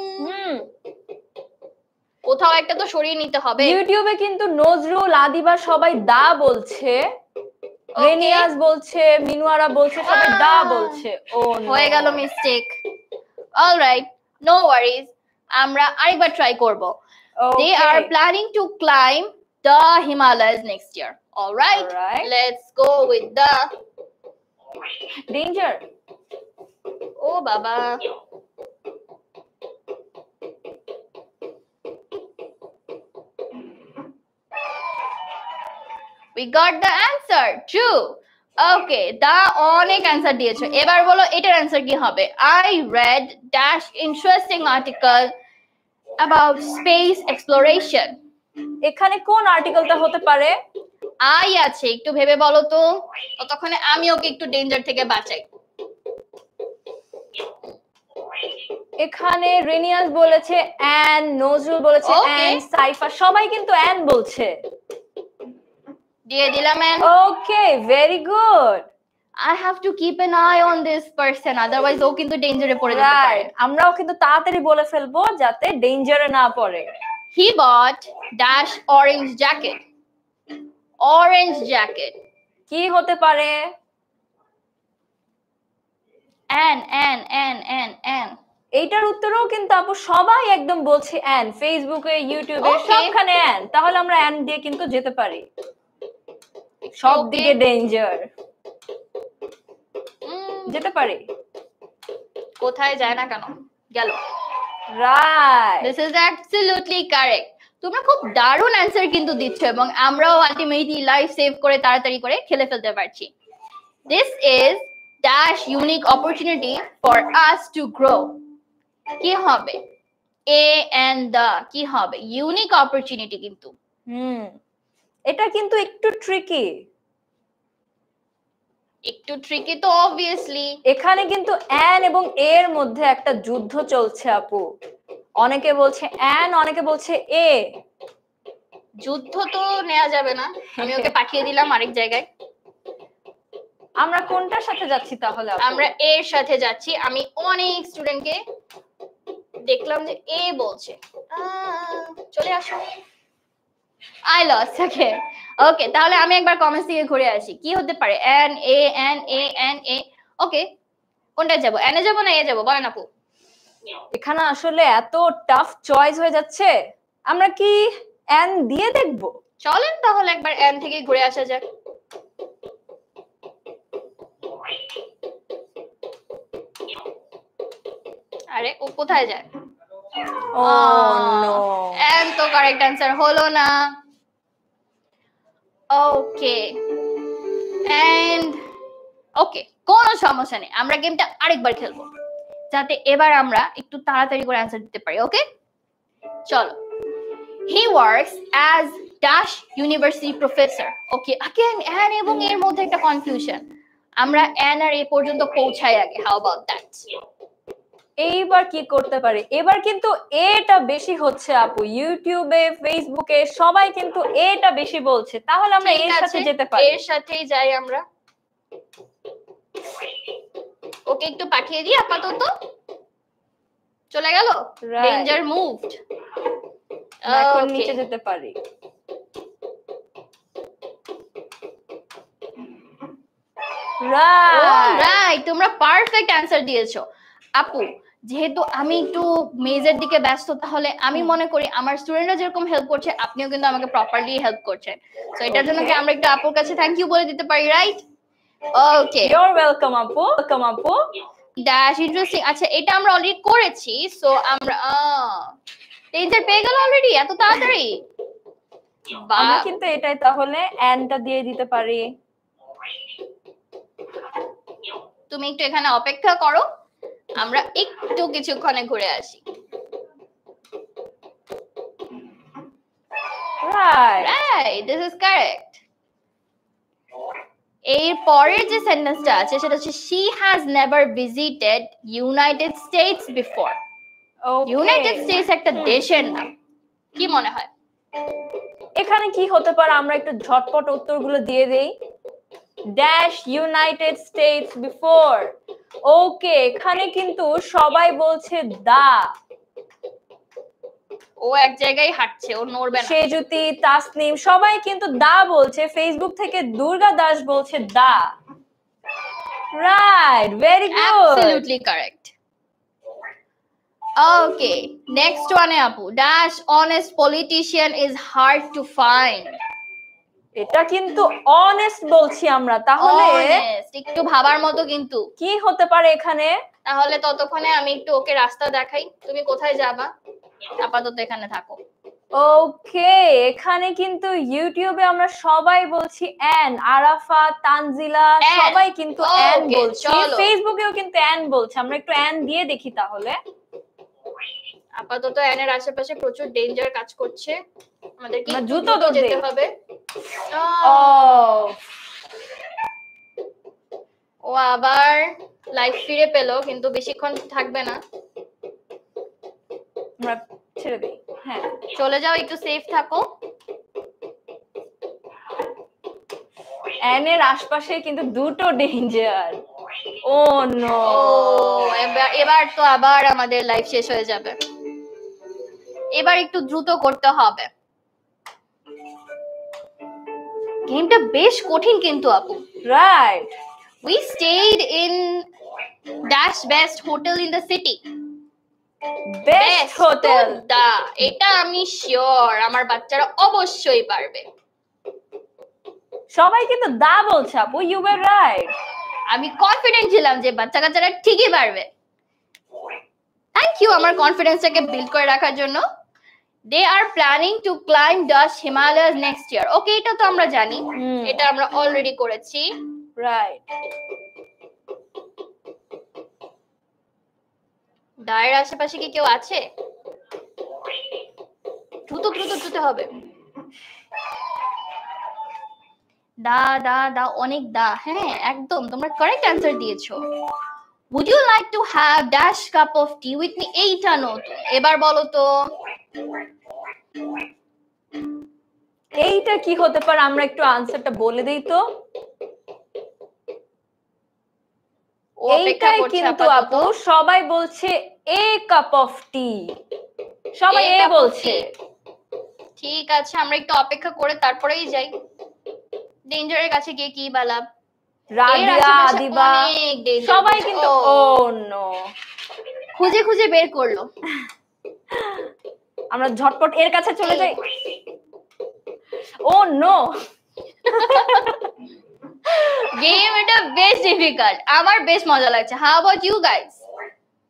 কোথাও একটা তো সরিয়ে নিতে হবে। ইউটিউবে কিন্তু নজরুল, আদিবা সবাই দা বলছে, রেনিয়াস বলছে, মিনুয়ারা বলছে, সবাই দা বলছে। ও হয়ে গেল মিস্টেক। অলরাইট, নো ওয়ারিজ, আমরা আরেকবার ট্রাই করব। They are planning to climb the Himalayas next year. All right. Let's go with the danger. Oh baba. We got the answer. True. Okay, the অনেক অ্যানসার দিয়েছো। এবার বলো এটার answer কি হবে? I read dash interesting article about space exploration. এখানে কোন আর্টিকেলটা হতে পারে? আই আছে, একটু ভেবে বলো তো। ততক্ষণে আমি ওকে একটু ডেঞ্জার থেকে বাঁচাই। এখানে রেনিয়াস বলেছে অ্যান, নজরুল বলেছে অ্যান, সাইফা সবাই কিন্তু অ্যান বলছে। দিয়ে দিলাম an. Okay, very good. I have to keep an eye on this person, otherwise ও কিন্তু ডেঞ্জারে পড়ে যেতে পারে। আমরাও কিন্তু তাড়াতাড়ি বলে ফেলবো যাতে ডেঞ্জারে না পড়ে। He bought dash orange jacket. Orange jacket কি হতে পারে? An. এইটার উত্তরও কিন্তু আপু সবাই একদম বলছে অ্যান, ফেসবুকে, ইউটিউবে সবখানে অ্যান। তাহলে আমরা অ্যান দিয়ে কিন্তু যেতে পারি। সব দিকে ডেঞ্জার যেতে পারি। কোথায় যায় না কেন? গেল। Right, this is absolutely correct. তোমরা খুব দারুণ অ্যানসার কিন্তু দিচ্ছ এবং আমরাও আলটিমেটলি লাইফ সেভ করে তাড়াতাড়ি করে খেলে ফেলতে পারছি। This is dash unique opportunity for us to grow. কি হবে? A and the কি হবে? ইউনিক অপরচুনিটি কিন্তু। এটা কিন্তু একটু ট্রিকি। একটু ট্রিকি তো অবভিয়াসলি। এখানে কিন্তু অ্যান এবং এর মধ্যে একটা যুদ্ধ চলছে আপু। অনেকে বলছে অ্যান, অনেকে বলছে এ। যুদ্ধ তো নেওয়া যাবে না, আমি ওকে পাঠিয়ে দিলাম আরেক জায়গায়। আমরা কোনটার সাথে যাচ্ছি তাহলে? আমরা এর সাথে যাচ্ছি। আমি অনেক স্টুডেন্টকে দেখলাম যে এ বলছে। চলে আসো। I lost. Okay, তাহলে আমি একবার কমেন্টস থেকে ঘুরে আসি। কি হতে পারে? N A. ওকে, কোনটা যাব? N এ যাব না এ যাব? বলেন আপু। এখানে আসলে এত টাফ চয়েস হয়ে যাচ্ছে, আমরা কি N দিয়ে দেখব? চলেন তাহলে একবার N থেকে ঘুরে আসা যাক। আরে ও কোথায় যায়? ও নো, N তো কারেক্ট অ্যানসার হলো না। ওকে এন্ড ওকে, কোনো সমস্যা নেই, আমরা গেমটা আরেকবার খেলবো যাতে এবার আমরা একটু তাড়াতাড়ি করে অ্যানসার দিতে পারি। ওকে চলো। He works as dash university professor. Okay, again N এবং এর মধ্যে একটা কনফিউশন। আমরা এন আর এ পর্যন্ত পৌঁছাই আগে। How about that? এইবার কি করতে পারি? এবার কিন্তু এটা বেশি হচ্ছে আপু। ইউটিউবে, ফেসবুকে সবাই কিন্তু এটা বেশি বলছে। তাহলে আমরা এর সাথে যেতে পারি। এর সাথেই যাই আমরা। ওকে একটু পাঠিয়ে দিই আপাতত। চলে গেল। Danger moved. এখন নিচে যেতে পারি। রাইট, তোমরা পারফেক্ট অ্যানসার দিয়েছো আপু। যেহেতু আমি একটু মেজের দিকে ব্যস্ত, তাহলে আমি মনে করি আমার স্টুডেন্টরা যেরকম হেল্প করছে আপনিও কিন্তু আমাকে প্রপারলি হেল্প করছেন। সো এটার জন্য কি আমরা একটু আপুর কাছে থ্যাংক ইউ বলে দিতে পারি? Right, okay, you are welcome আপু। ওয়েলকাম আপু। That's interesting. আচ্ছা, এটা আমরা অলরেডি করেছি। সো আমরা ডেঞ্জার পেয়ে গেল অলরেডি এত তাড়াতাড়ি। আমরা কিন্তু এটাই তাহলে এনটা দিয়ে দিতে পারি। তুমি একটু এখানে অপেক্ষা করো, আমরা একটু কিছুক্ষণে ঘুরে আসি। Right, this is correct. এর পরের যে সেন্টেন্সটা আছে সেটা হচ্ছে she has never visited United States before. United states একটা দেশের নাম। কি মনে হয়? এখানে কি হতে পারে আমরা একটু ঝটপট উত্তরগুলো দিয়ে দেই। Dash United States before. Okay, এখানে কিন্তু সবাই বলছে দা। ও এক জায়গায় হাঁটছে, ও নড়বে না। সেজুতি, তাসনিম সবাই কিন্তু দা বলছে। ফেসবুক থেকে দুর্গা দাস বলছে দা। Right, very good, absolutely correct. Okay, next ওয়ানে আপু, dash honest politician is hard to find. এটা কিন্তু অনেস্ট বলছি আমরা, তাহলে অনেস্ট একটু ভাবার মতো কিন্তু। কি হতে পারে এখানে? তাহলে ততক্ষণে আমি একটু ওকে রাস্তা দেখাই, তুমি কোথায় যাবা, আপাতত এখানে থাকো। ওকে, এখানে কিন্তু ইউটিউবে আমরা সবাই বলছি এন। আরাফা, তানজিলা সবাই কিন্তু এন বলছি। ফেসবুকেও কিন্তু এন বলছে। আমরা একটু এন দিয়ে দেখি তাহলে। আপাতত এনের আশেপাশে প্রচুর ডেঞ্জার কাজ করছে, আমাদের কি জুতো যেতে হবে। ও আবার লাইফ ফিরে পেলো, কিন্তু বেশিক্ষণ থাকবে না। আমরা ছেড়ে দেই। হ্যাঁ, চলে যাও, একটু সেফ থাকো। এন এর আশপাশে কিন্তু দুটো ডেঞ্জার। ও নো, এবার তো আবার আমাদের লাইফ শেষ হয়ে যাবে। এবার একটু দ্রুত করতে হবে। গেমটা বেশ কঠিন কিন্তু আপু। Right, We stayed in dash best hotel in the city. Best hotel. এটা আমি শিওর আমার বাচ্চারা অবশ্যই পারবে। সবাই কিন্তু দা বলছে আপু, ইউ ওয়্যার রাইট। আমি কনফিডেন্ট ছিলাম যে বাচ্চা কাচ্চারা ঠিকই পারবে। থ্যাংক ইউ আমার কনফিডেন্সটাকে বিল্ড করে রাখার জন্য। They are planning to climb the Himalayas next year. Okay, এটা তো আমরা জানি, এটা আমরা অলরেডি করেছি। রাইট, দায়ের আশেপাশে কি কেউ আছে? দ্রুত দ্রুত দ্রুত হবে। দা দা দা, অনেক দা। হ্যাঁ একদম, তোমরা কারেক্ট অ্যান্সার দিয়েছো। Would you like to have dash cup of tea with me? এইটা নতুন, এবার বলো তো এইটা কি হতে পারে? আমরা একটু আনসারটা বলে দেই তো। এইটাই কিন্তু আপু সবাই বলছে এ কাপ অফ টি। সবাই এ বলছে। ঠিক আছে, আমরা একটু অপেক্ষা করে তারপরেই যাই। ডেঞ্জারের কাছে গিয়ে কি বালাব। রাদিয়া, আদিবা সবাই কিন্তু ও নো খুঁজে খুঁজে বের করলো। আমরা ঝটপট এর কাছে চলে যাই। ও নো, গেম এটা বেশ ডিফিকাল্ট, আমার বেশ মজা লাগছে। How about you guys?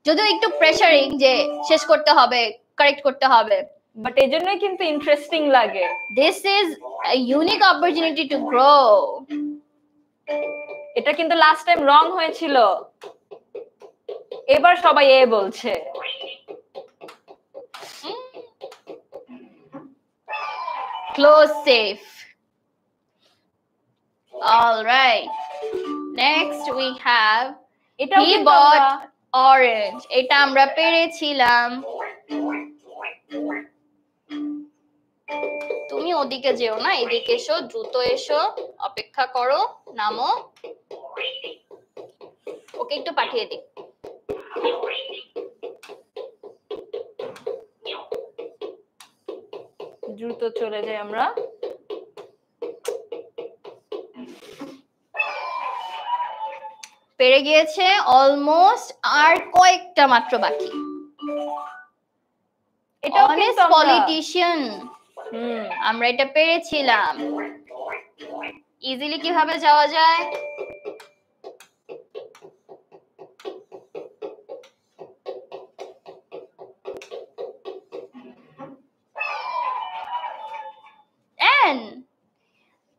যদিও একটু প্রেসারিং যে শেষ করতে হবে, কারেক্ট করতে হবে, বাট এজন্যই কিন্তু ইন্টারেস্টিং লাগে। This is a unique opportunity to grow. এটা কিন্তু লাস্ট টাইম রং হয়েছিল, এবার সবাই এ বলছে। Close safe. All right, next we have he bought orange. এটা আমরা পেরেছিলাম। তুমি ওদিকে যেও না, এদিকে এসো, দ্রুত এসো, অপেক্ষা করো, নামো। ওকে একটু পাঠিয়ে দিই। দ্রুত চলে যাই আমরা। পেরে গিয়েছে অলমোস্ট, আর কয়েকটা মাত্র বাকি। এটা অনেস্ট পলিটিশিয়ান, আমরা এটা পেরেছিলাম। ইজিলি কিভাবে যাওয়া যায়?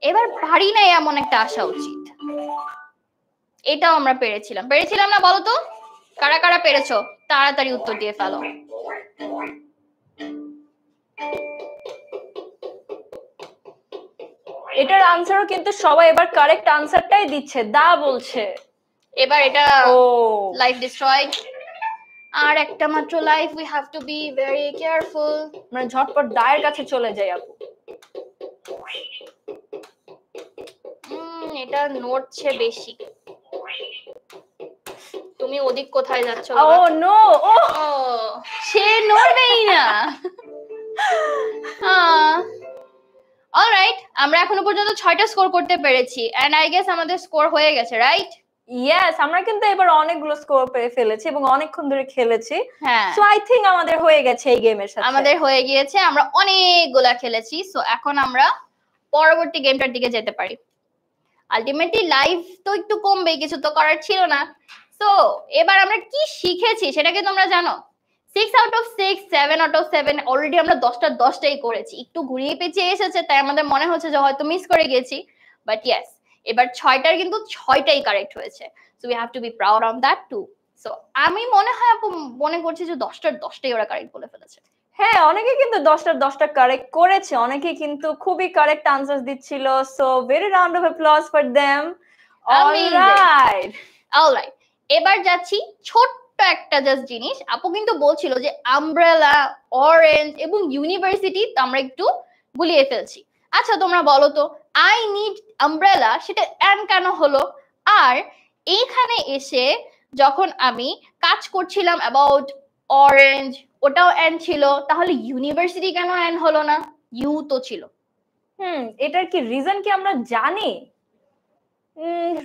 এবার পারি না এমন একটা আসা উচিত। এটাও আমরা পেরেছিলাম না? বলো তো কারা কারা পেরেছো, তাড়াতাড়ি উত্তর দিয়ে ফেলো। এটার আনসারও কিন্তু সবাই এবার কারেক্ট আনসারটাই দিচ্ছে, দা বলছে। এবার এটা লাইফ ডিস্ট্রয়, আর একটা মাত্র life, we have to be very careful. আমরা ঝটপট দায়ের কাছে চলে যাই আপু। এটা নড়ছে বেশি। তুমি ওদিক কোথায় যাচ্ছ? ও নো, ও সে নড়বেই না। অলরাইট, আমরা এখনো পর্যন্ত 6টা স্কোর করতে পেরেছি এন্ড আই গেস আমাদের স্কোর হয়ে গেছে, রাইট? ইয়েস, আমরা কিন্তু এবার অনেকগুলো স্কোর পেয়ে ফেলেছি এবং অনেকক্ষণ ধরে খেলেছি। হ্যাঁ, সো আই থিংক আমাদের হয়ে গেছে এই গেমের সাথে। আমাদের হয়ে গিয়েছে, আমরা অনেকগুলা খেলেছি। সো এখন আমরা পরবর্তী গেমটার দিকে যেতে পারি। আলটিমেটলি লাইফ তো একটু কমবে, কিছু তো করার ছিল না। সো এবার আমরা কি শিখেছি সেটা কি তোমরা জানো? 6 out of 6, 7 out of 7, already আমরা 10টাই করেছি। একটু ঘুরিয়ে পেঁচিয়ে এসেছে, তাই আমাদের মনে হচ্ছে যে হয়তো মিস করে গেছি, বাট ইয়েস, এবার 6টার কিন্তু 6টাই কারেক্ট হয়েছে। So we have to be proud of that too. So আমি মনে হয় আপু মনে করছি যে 10টার 10টাই ওরা কারেক্ট বলে ফেলেছে। হ্যাঁ, অনেকে কিন্তু 10টার 10টা কারেক্ট করেছে, অনেকে কিন্তু খুবই কারেক্ট আনসার দিচ্ছিল। So very round of applause for them. Alright, alright, এবার যাচ্ছি ছোট্ট একটা জাস্ট জিনিস। আপু কিন্তু বলছিল যে আমব্রেলা, অরেঞ্জ এবং ইউনিভার্সিটি আমরা একটু গুলিয়ে ফেলছি। আচ্ছা তোমরা বলো তো, আই নিড আমব্রেলা সেটা এন কেন হলো? আর এইখানে এসে যখন আমি কাজ করছিলাম অ্যাবাউট অরেঞ্জ, ওটাও এন ছিল, তাহলে ইউনিভার্সিটি কেন এন হলো না? ইউ তো ছিল। এটার কি রিজন কি আমরা জানি?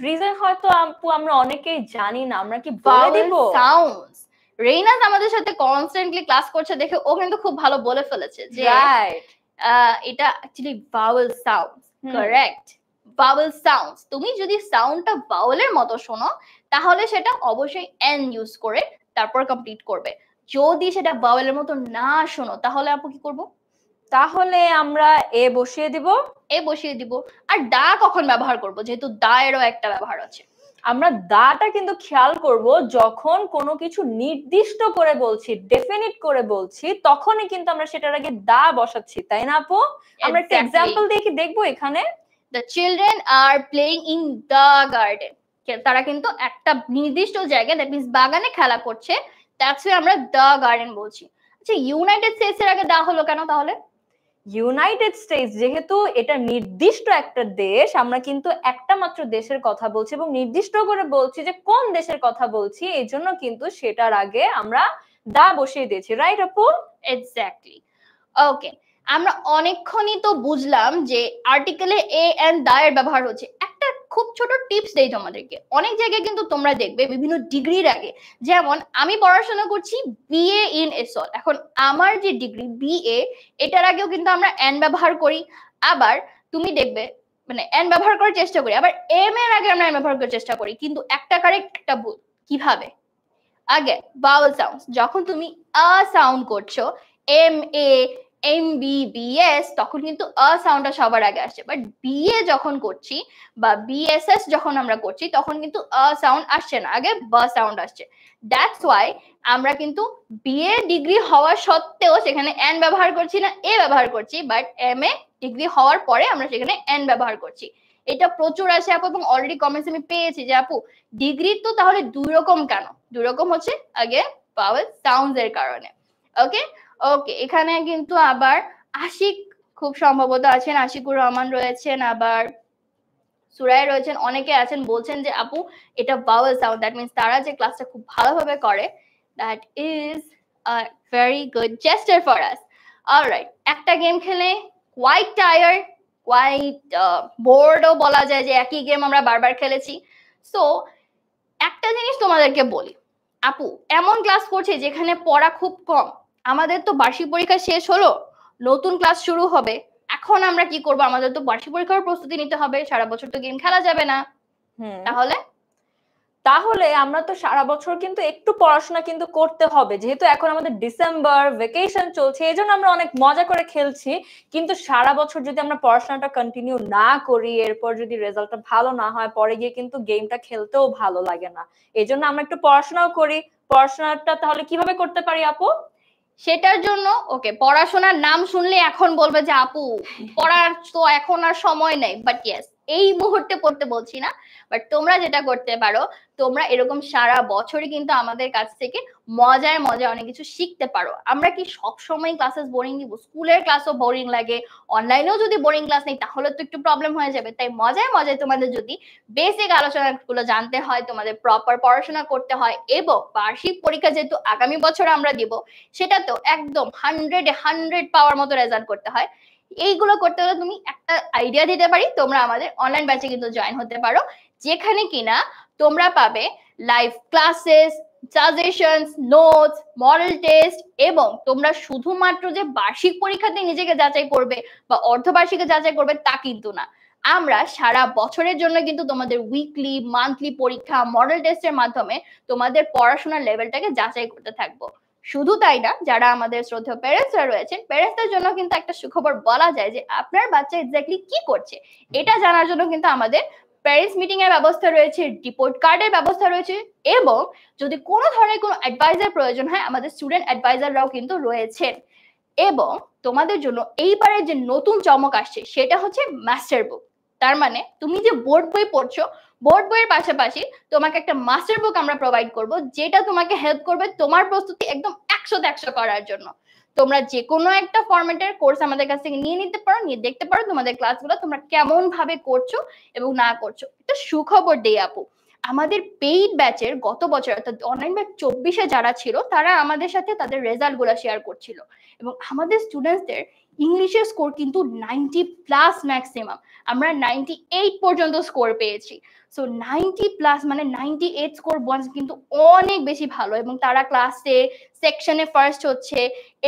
রিজন হয়তো আপু আমরা অনেকেই জানি না, আমরা কি বলে দিব? সাউন্ডস। রেইনাস আমাদের সাথে কনস্ট্যান্টলি ক্লাস করছে দেখে ও কিন্তু খুব ভালো বলে ফেলেছে যে রাইট, এটা actually vowel sounds. Correct, vowel sounds. তুমি যদি সাউন্ডটা ভাওয়েলের মতো শোনো তাহলে সেটা অবশ্যই এন ইউজ করে তারপর কমপ্লিট করবে। যদি সেটা ভাওয়েলের মতো না শোনো তাহলে আপু কি করব? তাহলে আমরা এ বসিয়ে দিব। এ বসিয়ে দিব। আর দা কখন ব্যবহার করব, যেহেতু দা এরও একটা ব্যবহার আছে? আমরা দাটা কিন্তু খেয়াল করব যখন কোনো কিছু নির্দিষ্ট করে বলছি, ডেফিনিট করে বলছি, তখনই কিন্তু আমরা সেটার আগে দা বসাচ্ছি, তাই না আপু? আমরা একটা এক্সাম্পল দিয়ে কি দেখবো এখানে? The children are playing in the garden. তারা কিন্তু একটা নির্দিষ্ট জায়গায়, দ্যাট মিন্স বাগানে খেলা করছে, দ্যাটস ওয়াই আমরা দ্য গার্ডেন বলছি। আচ্ছা ইউনাইটেড স্টেটস এর আগে দা হলো কেন তাহলে? ইউনাইটেড স্টেটস যেহেতু এটা নির্দিষ্ট একটা দেশ, আমরা কিন্তু একটা মাত্র দেশের কথা বলছি এবং নির্দিষ্ট করে বলছি যে কোন দেশের কথা বলছি, এই জন্য কিন্তু সেটার আগে আমরা দা বসিয়ে দিয়েছি, রাইট আপু? এক্স্যাক্টলি। ওকে, আমরা অনেকক্ষণই তো বুঝলাম যে আর্টিকেলে এ এন্ড দা এর ব্যবহার হচ্ছে। একটা খুব ছোট টিপস দেই তোমাদেরকে। অনেক জায়গায় কিন্তু তোমরা দেখবে বিভিন্ন ডিগ্রির আগে, যেমন আমি পড়াশোনা করছি বিএ ইন এসল, এখন আমার যে ডিগ্রি বিএ, এটার আগেও কিন্তু আমরা এন ব্যবহার করি। আবার তুমি দেখবে মানে এন ব্যবহার করার চেষ্টা করি, আবার এম এর আগে আমরা এন ব্যবহার করার চেষ্টা করি, কিন্তু একটা কারেক্ট একটা ভুল। কিভাবে? আগে ভাওয়েল সাউন্ডস, যখন তুমি আ সাউন্ড করছো, M A M B B S, তখন কিন্তু আ সাউন্ডটা সবার আগে আসছে। বাট বিএ যখন করছি বা বিএসএস যখন আমরা করছি তখন কিন্তু আ সাউন্ড আসছে না, আগে বা সাউন্ড আসছে। দ্যাটস ওয়াই আমরা কিন্তু বিএ ডিগ্রি হওয়া সত্ত্বেও সেখানে এন ব্যবহার করছি না, এ ব্যবহার করছি, বাট এম এ ডিগ্রি হওয়ার পরে আমরা সেখানে এন ব্যবহার করছি। এটা প্রচুর আসে আপু, এবং অলরেডি কমেন্টস আমি পেয়েছি যে আপু ডিগ্রি তো তাহলে দুই রকম কেন? দুই রকম হচ্ছে আগে ভাওয়েল সাউন্ডস এর কারণে। ওকে ওকে, এখানে কিন্তু আবার আশিক খুব সম্ভবত আছেন, আশিকুর রহমান রয়েছেন, আবার সুরাই রয়েছেন, অনেকে আছেন বলছেন যে আপু এটা ভাওয়েল সাউন্ড, দ্যাট মিন্স তারা যে ক্লাসটা খুব ভালোভাবে করে, that is a very good gesture for us. Alright, একটা গেম খেলে কোয়াইট টায়ার্ড, কোয়াইট বোর্ডও বলা যায় যে একই গেম আমরা বারবার খেলেছি। সো একটা জিনিস তোমাদেরকে বলি আপু, এমন ক্লাস করছে যেখানে পড়া খুব কম। আমাদের তো বার্ষিক পরীক্ষা শেষ হলো, নতুন ক্লাস শুরু হবে, এখন আমরা কি করব? আমাদের তো বার্ষিক পরীক্ষার প্রস্তুতি নিতে হবে, সারা বছর তো গেম খেলা যাবে না। তাহলে আমরা তো সারা বছর কিন্তু একটু পড়াশোনা কিন্তু করতে হবে, যেহেতু এখন আমাদের ডিসেম্বর ভ্যাকেশন চলছে, এই জন্য আমরা অনেক মজা করে খেলছি। কিন্তু সারা বছর যদি আমরা পড়াশোনাটা কন্টিনিউ না করি, এরপর যদি রেজাল্টটা ভালো না হয়, পরে গিয়ে কিন্তু গেমটা খেলতেও ভালো লাগে না। এই জন্য আমরা একটু পড়াশোনাও করি। পড়াশোনাটা তাহলে কিভাবে করতে পারি আপু? সেটার জন্য ওকে, পড়াশোনার নাম শুনলে এখন বলবে যে আপু পড়ার তো এখন আর সময় নেই, বাট ইয়েস, এই মুহূর্তে পড়তে বলছি না, বাট তোমরা যেটা করতে পারো, তোমরা এরকম সারা বছরই কিন্তু আমাদের কাছ থেকে মজায় মজায় অনেক কিছু শিখতে পারো। আমরা কি সব সময় ক্লাসেস বোরিং দিব? স্কুলের ক্লাসও বোরিং লাগে, অনলাইনেও যদি বোরিং ক্লাস নেই তাহলে তো একটু প্রবলেম হয়ে যাবে। তাই মজায় মজায় তোমাদের যদি বেসিক আলোচনাগুলো জানতে হয়, তোমাদের প্রপার পড়াশোনা করতে হয়, এবং বার্ষিক পরীক্ষা যেহেতু আগামী বছর আমরা দিব, সেটা তো একদম 100 পাওয়ার মতো রেজাল্ট করতে হয়। এইগুলো করতে হলে তুমি একটা আইডিয়া দিতে পারি, তোমরা আমাদের অনলাইন ব্যাচে কিন্তু জয়েন হতে পারো, যেখানে কিনা তোমরা পাবে live classes, suggestions, notes, model test, এবং তোমরা শুধুমাত্র যে বার্ষিক পরীক্ষাতে নিজেকে যাচাই করবে বা অর্ধবার্ষিকে যাচাই করবে তা কিন্তু না। আমরা সারা বছরের জন্য কিন্তু তোমাদের উইকলি, মান্থলি পরীক্ষা, মডেল টেস্টের মাধ্যমে তোমাদের পড়াশোনার লেভেলটাকে যাচাই করতে থাকবো। শুধু তাই না, যারা আমাদের শ্রদ্ধেয় প্যারেন্টসরা রয়েছেন, প্যারেন্টসদের জন্য কিন্তু একটা সুখবর বলা যায় যে আপনার বাচ্চা এক্স্যাক্টলি কি করছে এটা জানার জন্য কিন্তু আমাদের প্যারেন্টস মিটিং এর ব্যবস্থা রয়েছে, রিপোর্ট কার্ডের ব্যবস্থা রয়েছে, এবং যদি কোনো ধরনের কোনো অ্যাডভাইজার প্রয়োজন হয়, আমাদের স্টুডেন্ট অ্যাডভাইজাররাও কিন্তু রয়েছেন। এবং তোমাদের জন্য এইবারে যে নতুন চমক আসছে সেটা হচ্ছে মাস্টার বুক। তার মানে তুমি যে বোর্ড বই পড়ছো, বোর্ড বইয়ের পাশাপাশি তোমাকে একটা মাস্টার বুক আমরা প্রোভাইড করব, যেটা তোমাকে হেল্প করবে তোমার প্রস্তুতি একদম 100-100 করার জন্য। তোমরা যে কোনো একটা ফরম্যাটের কোর্স আমাদের কাছ থেকে নিয়ে নিতে পারো, নিয়ে দেখতে পারো তোমাদের ক্লাসগুলো তোমরা কেমন ভাবে করছো এবং না করছো। একটা সুখবর দেই আপু, আমাদের পেইড ব্যাচের গত বছর অর্থাৎ অনলাইন ব্যাচ 24-এ যারা ছিল তারা আমাদের সাথে তাদের রেজাল্ট গুলো শেয়ার করছিল, এবং আমাদের স্টুডেন্টসদের ইংলিশের স্কোর কিন্তু 90+ ম্যাক্সিমাম। আমরা 98 পর্যন্ত স্কোর পেয়েছি। সো 90+ মানে 98 স্কোর বন্স কিন্তু অনেক বেশি ভালো, এবং তারা ক্লাসে সেকশনে ফার্স্ট হচ্ছে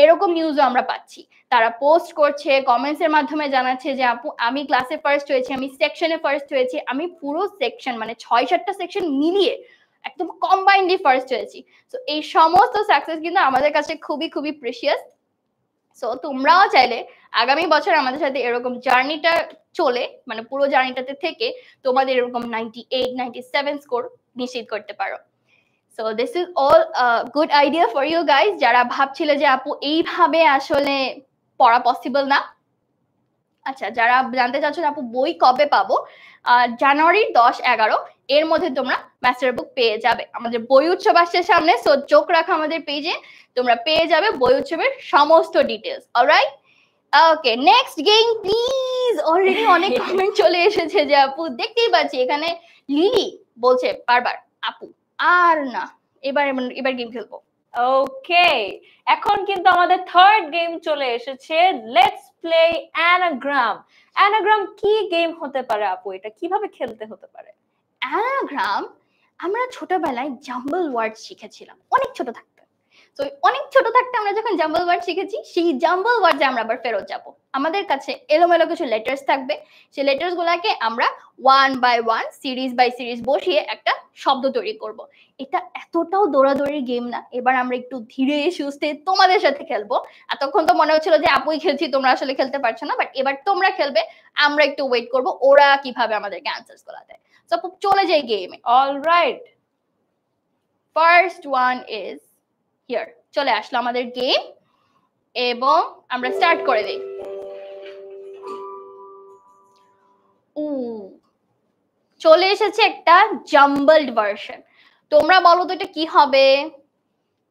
এরকম নিউজও আমরা পাচ্ছি। তারা পোস্ট করছে, কমেন্টস এর মাধ্যমে জানাচ্ছে যে আপু আমি ক্লাসে ফার্স্ট হয়েছি, আমি সেকশনে ফার্স্ট হয়েছি, আমি পুরো সেকশন মানে 6-7টা সেকশন মিলিয়ে একদম কম্বাইন্ডলি ফার্স্ট হয়েছি। সো এই সমস্ত সাকসেস কিন্তু আমাদের কাছে খুবই খুবই প্রেশিয়াস। সো তোমরাও চাইলে আগামী বছর আমাদের সাথে এরকম জার্নিটা চলে, মানে পুরো জার্নিটাতে থেকে তোমাদের এরকম 98-97 স্কোর নিশ্চিত করতে পারো। So this is all good idea for you guys, যারা ভাবছিলে যে আপু এইভাবে আসলে পড়া পসিবল না। আচ্ছা, যারা জানতে চাচ্ছ আপু বই কবে পাবো, জানুয়ারির 10-11 এর মধ্যে তোমরা মাস্টার বুক পেয়ে যাবে। আমাদের বই উৎসব আসছে সামনে, সো চোখ রাখো আমাদের পেজে, তোমরা পেয়ে যাবে বই উৎসবের সমস্ত details. Alright, okay, next game please. Already অনেক কমেন্ট চলে এসেছে যে আপু, দেখতেই পাচ্ছি এখানে লিলি বলছে বারবার আপু আর না, এবার গেম খেলবো। ওকে, এখন কিন্তু আমাদের থার্ড গেম চলে এসেছে, লেটস প্লে অ্যানাগ্রাম। অ্যানাগ্রাম কি গেম হতে পারে আপু, এটা কিভাবে খেলতে হতে পারে? অ্যানাগ্রাম আমরা ছোটবেলায় জাম্বল ওয়ার্ড শিখেছিলাম অনেক ছোট থাকতে। তো অনেক ছোট থাকতে আমরা যখন জাম্বল ওয়ার্ড শিখেছি, সেই জাম্বল ওয়ার্ডে আমরা আবার ফেরত যাব। আমাদের কাছে এলোমেলো কিছু লেটার্স থাকবে, সেই লেটার্স গুলাকে আমরা 1 বাই 1 সিরিজ বাই সিরিজ বসিয়ে একটা শব্দ তৈরি করব। এটা এতটাও দৌড়াদৌড়ির গেম না, এবার আমরা একটু ধীরে সুস্থে তোমাদের সাথে খেলবো। এতক্ষণ তো মনে হচ্ছিল যে আপুই খেলছি, তোমরা আসলে খেলতে পারছো না, বাট এবার তোমরা খেলবে, আমরা একটু ওয়েট করব ওরা কিভাবে আমাদেরকে অ্যান্সার্স গুলা দেয়। সো চলে যাই গেমে। Alright, first one is here. চলে আসলো আমাদের গেম, এবং আমরা স্টার্ট করে দিই। চলে এসেছে একটা জাম্বলড ভার্সন। তোমরা বলো তো এটা কি হবে?